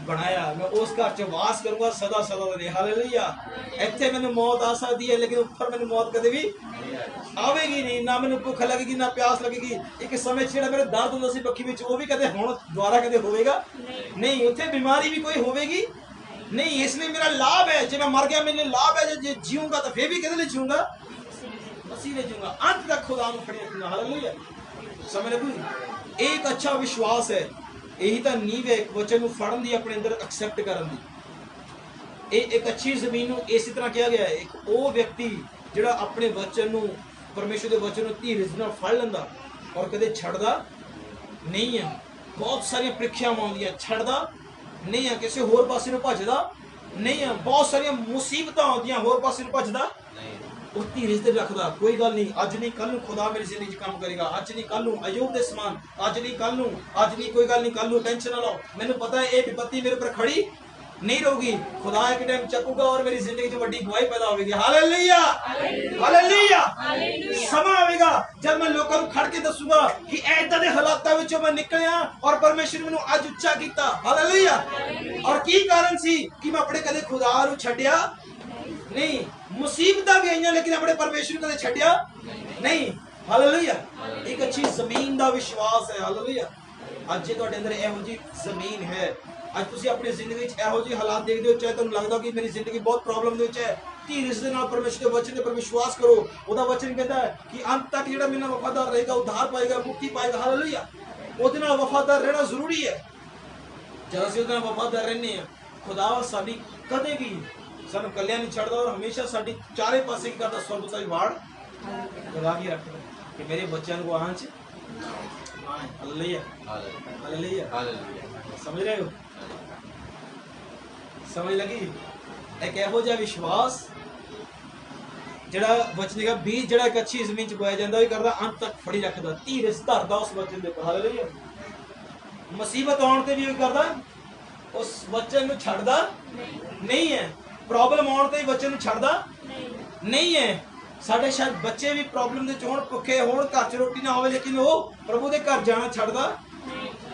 बनाया, मैं उस घर च वास करूंगा सदा सदा दे। हालेलुया। इत्थे मैनूं मौत आ सकदी है, लेकिन ऊपर मैनूं मौत कदे भी आवेगी नहीं, ना मैनूं भुख लगेगी ना प्यास लगेगी। एक समय जिहड़ा मेरे दर्द हुंदा सी पक्खी विच, वो भी कदे हुण दुबारा कदे होवेगा नहीं। उत्थे बीमारी भी कोई होवेगी नहीं। इसलिए मेरा लाभ है, जे मैं मर गया मेरे लिए लाभ है, जे जीऊंगा तो फिर भी किहदे लिए जीऊंगा? मसीह लिए जीऊंगा, अंत तक खुदा नूं फड़े रखूंगा। हालेलुया। समझ लगी? एक अच्छा विश्वास है, यही तो नींव है वचन फड़न दी, अपने अंदर एक्सेप्ट करन दी। एक अच्छी जमीन इस तरह किया गया है, एक वो व्यक्ति जिहड़ा अपने वचन नूं, परमेश्वर के वचन नूं धीरज नाल फड़ लैंदा और कदे छड्डदा नहीं है। बहुत सारियां प्रीखियावां आउंदियां, छड्डदा नहीं है, किसी होर पासे नूं भजदा नहीं है। बहुत सारियां मुसीबतां आउंदियां, होर पासे नूं भजदा वो धीरज ते रखदा। कोई गल नहीं, अज नहीं कल नूं खुदा मेरी जिंदगी काम करेगा, अज नहीं कल नूं अयूब दे समान, अज नहीं कल नूं, अज नहीं कोई गल नहीं, कल नूं टेंशन ना लो, मैनूं पता है ये विपत्ति मेरे पर खड़ी नहीं रहूगी, खुदा एक टाइम चकूगा और मेरी जिंदगी च वड्डी गवाही पैदा होगी। Hallelujah hallelujah. समा आवेगा जब मैं लोकां नूं खड़ के दसूंगा कि ऐदां दे हालातां विचों मैं निकलिया और परमेश्वर मैनूं अज उच्चा कीता। हालेलुया। और की कारण सी कि मैं अपने कदे खुदा नूं छड्डिया नहीं। मुसीबतां भी आईयां, लेकिन अपने परमेश्वर कदे छड्डिया नहीं। हालेलुया। एक अच्छी जमीन दा विश्वास है। हालेलुया। अज जे तुहाडे अंदर इहो जी जमीन है, ਅੱਜ ਤੁਸੀਂ ਆਪਣੀ ਜ਼ਿੰਦਗੀ 'ਚ ਇਹੋ ਜਿਹੇ ਹਾਲਾਤ ਦੇਖਦੇ ਹੋ, ਚਾਹੇ ਤੁਹਾਨੂੰ ਲੱਗਦਾ ਕਿ ਮੇਰੀ ਜ਼ਿੰਦਗੀ ਬਹੁਤ ਪ੍ਰੋਬਲਮ ਦੇ ਵਿੱਚ ਹੈ, ਧੀਰਜ ਦੇ ਨਾਲ ਪਰਮੇਸ਼ਰ ਦੇ ਵਚਨ ਦੇ ਪਰ ਵਿਸ਼ਵਾਸ ਕਰੋ। ਉਹਦਾ ਵਚਨ ਕਹਿੰਦਾ ਹੈ ਕਿ ਅੰਤ ਤੱਕ ਜਿਹੜਾ ਮੇਰੇ ਨਾਲ ਵਫਾਦਾਰ ਰਹੇਗਾ ਉਧਾਰ ਪਾਏਗਾ, ਮੁਕਤੀ ਪਾਏਗਾ। ਹਾਲੇਲੂਇਆ। ਉਹਦੇ ਨਾਲ ਵਫਾਦਾਰ ਰਹਿਣਾ ਜ਼ਰੂਰੀ ਹੈ। ਜਦ ਅਸੀਂ ਉਹਦੇ ਨਾਲ ਵਫਾਦਾਰ ਰਹਿੰਦੇ ਹਾਂ, ਖੁਦਾ ਸਾਡੀ ਕਦੇ ਵੀ ਸਾਨੂੰ ਕੱਲਿਆਂ ਨਹੀਂ ਛੱਡਦਾ, ਔਰ ਹਮੇਸ਼ਾ ਸਾਡੀ ਚਾਰੇ ਪਾਸੇ ਕੀ ਕਰਦਾ, ਸਵਰਗ ਦਾ ਵਾੜ ਲਗਾ ਕੇ ਰੱਖਦਾ ਕਿ ਮੇਰੇ ਬੱਚਿਆਂ ਨੂੰ ਆਂਚ ਆਏ। Hallelujah, hallelujah, hallelujah. ਸਮਝ ਰਹੇ ਹੋ? ਸਮਝ ਲੱਗੀ? ਇੱਕ ਇਹੋ ਜਿਹਾ ਵਿਸ਼ਵਾਸ ਜਿਹੜਾ ਵਚਨ ਦਾ ਬੀਜ ਜਿਹੜਾ ਇੱਕ ਅੱਛੀ ਜ਼ਮੀਨ 'ਚ ਬੋਇਆ ਜਾਂਦਾ, ਉਹ ਕਰਦਾ ਅੰਤ ਤੱਕ ਫੜੀ ਰੱਖਦਾ, ਧੀਰਜ ਧਰਦਾ ਉਸ ਵਚਨ ਦੇ ਉੱਪਰ। ਹਾਲੇਲੂਇਆ। ਮੁਸੀਬਤ ਆਉਣ ਤੇ ਵੀ ਉਹ ਕਰਦਾ, ਉਸ ਵਚਨ ਨੂੰ ਛੱਡਦਾ ਨਹੀਂ ਹੈ। ਪ੍ਰੋਬਲਮ ਆਉਣ ਤੇ ਵੀ ਵਚਨ ਨੂੰ ਛੱਡਦਾ ਨਹੀਂ ਹੈ। ਸਾਡੇ ਸ਼ਾਇਦ ਬੱਚੇ ਵੀ ਪ੍ਰੋਬਲਮ ਦੇ 'ਚ ਹੋਣ, ਭੁੱਖੇ ਹੋਣ, ਘਰ 'ਚ ਰੋਟੀ ਨਾ ਹੋਵੇ, ਲੇਕਿਨ ਉਹ ਪ੍ਰਭੂ ਦੇ ਘਰ ਜਾਣਾ ਛੱਡਦਾ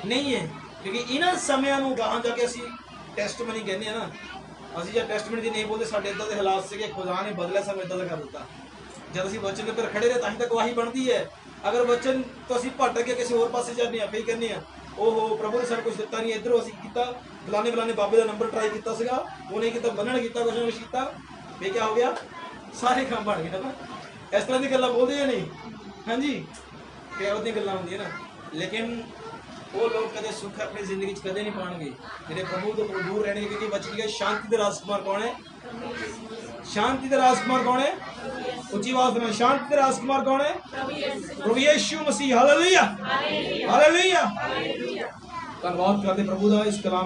ਨਹੀਂ ਹੈ। ਕਿਉਂਕਿ ਇਹਨਾਂ ਸਮਿਆਂ ਨੂੰ ਗਾਹਾਂ ਜਾ ਕੇ ਅਸੀਂ ਟੈਸਟਮਨੀ ਕਹਿੰਦੇ ਆ ਨਾ। ਅਸੀਂ ਜਦ ਟੈਸਟਮਨੀ ਦੀ ਨਹੀਂ ਬੋਲਦੇ, ਸਾਡੇ ਇਦਾਂ ਦੇ ਹਾਲਾਤ ਸੀਗੇ, ਖੁਦਾ ਨੇ ਬਦਲਿਆ, ਸਾਨੂੰ ਇਦਾਂ ਦਾ ਕਰ ਦਿੱਤਾ। ਜਦ ਅਸੀਂ ਵਚਨ ਦੇ ਉੱਪਰ ਖੜੇ ਰਹੇ ਤਾਂ ਹੀ ਤਾਂ ਗਵਾਹੀ ਬਣਦੀ ਹੈ। ਅਗਰ ਵਚਨ ਤੋਂ ਅਸੀਂ ਭਟਕ ਕੇ ਕਿਸੇ ਹੋਰ ਪਾਸੇ ਜਾਂਦੇ ਹਾਂ, ਫਿਰ ਕਹਿੰਦੇ ਆ ਓਹੋ ਪ੍ਰਭੂ ਨੇ ਸਾਨੂੰ ਕੁਝ ਦਿੱਤਾ ਨਹੀਂ, ਇੱਧਰੋਂ ਅਸੀਂ ਕੀਤਾ, ਫਲਾਣੇ ਬਾਬੇ ਦਾ ਨੰਬਰ ਟਰਾਈ ਕੀਤਾ ਸੀਗਾ, ਉਹਨੇ ਕੀਤਾ, ਬੰਨਣ ਕੀਤਾ, ਕੁਝ ਨਾ ਕੁਛ ਕੀਤਾ, ਫਿਰ ਕੀ ਹੋ ਗਿਆ, ਸਾਰੇ ਕੰਮ ਬਣ ਗਏ ਨਾ। ਇਸ ਤਰ੍ਹਾਂ ਦੀ ਗੱਲਾਂ ਬੋਲਦੇ ਜਾਂ ਨਹੀਂ? ਹਾਂਜੀ, ਕਿਹੋ ਜਿਹੀਆਂ ਗੱਲਾਂ ਹੁੰਦੀਆਂ ਨਾ। ਲੇਕਿਨ ਉਹ ਲੋਕ ਕਦੇ ਸੁੱਖ ਆਪਣੀ ਜ਼ਿੰਦਗੀ 'ਚ ਕਦੇ ਨਹੀਂ ਪਾਉਣਗੇ ਜਿਹੜੇ ਪ੍ਰਭੂ ਤੋਂ ਦੂਰ ਰਹਿਣਗੇ। ਕਿਉਂਕਿ ਬਚਨ ਗਿਆ ਸ਼ਾਂਤੀ ਦੇ ਰਾਜਕੁਮਾਰ ਕੌਣ ਹੈ? ਸ਼ਾਂਤੀ ਦੇ ਰਾਜਕੁਮਾਰ ਕੌਣ ਹੈ? ਉੱਚੀ ਆਵਾਜ਼ ਨਾਲ, ਸ਼ਾਂਤੀ ਦੇ ਰਾਜਕੁਮਾਰ ਕੌਣ ਹੈ? ਪ੍ਰਭੂ ਯਿਸੂ ਮਸੀਹ। Hallelujah, hallelujah. ਧੰਨਵਾਦ ਕਰਦੇ ਪ੍ਰਭੂ ਦਾ ਇਸ ਕਲਾਮ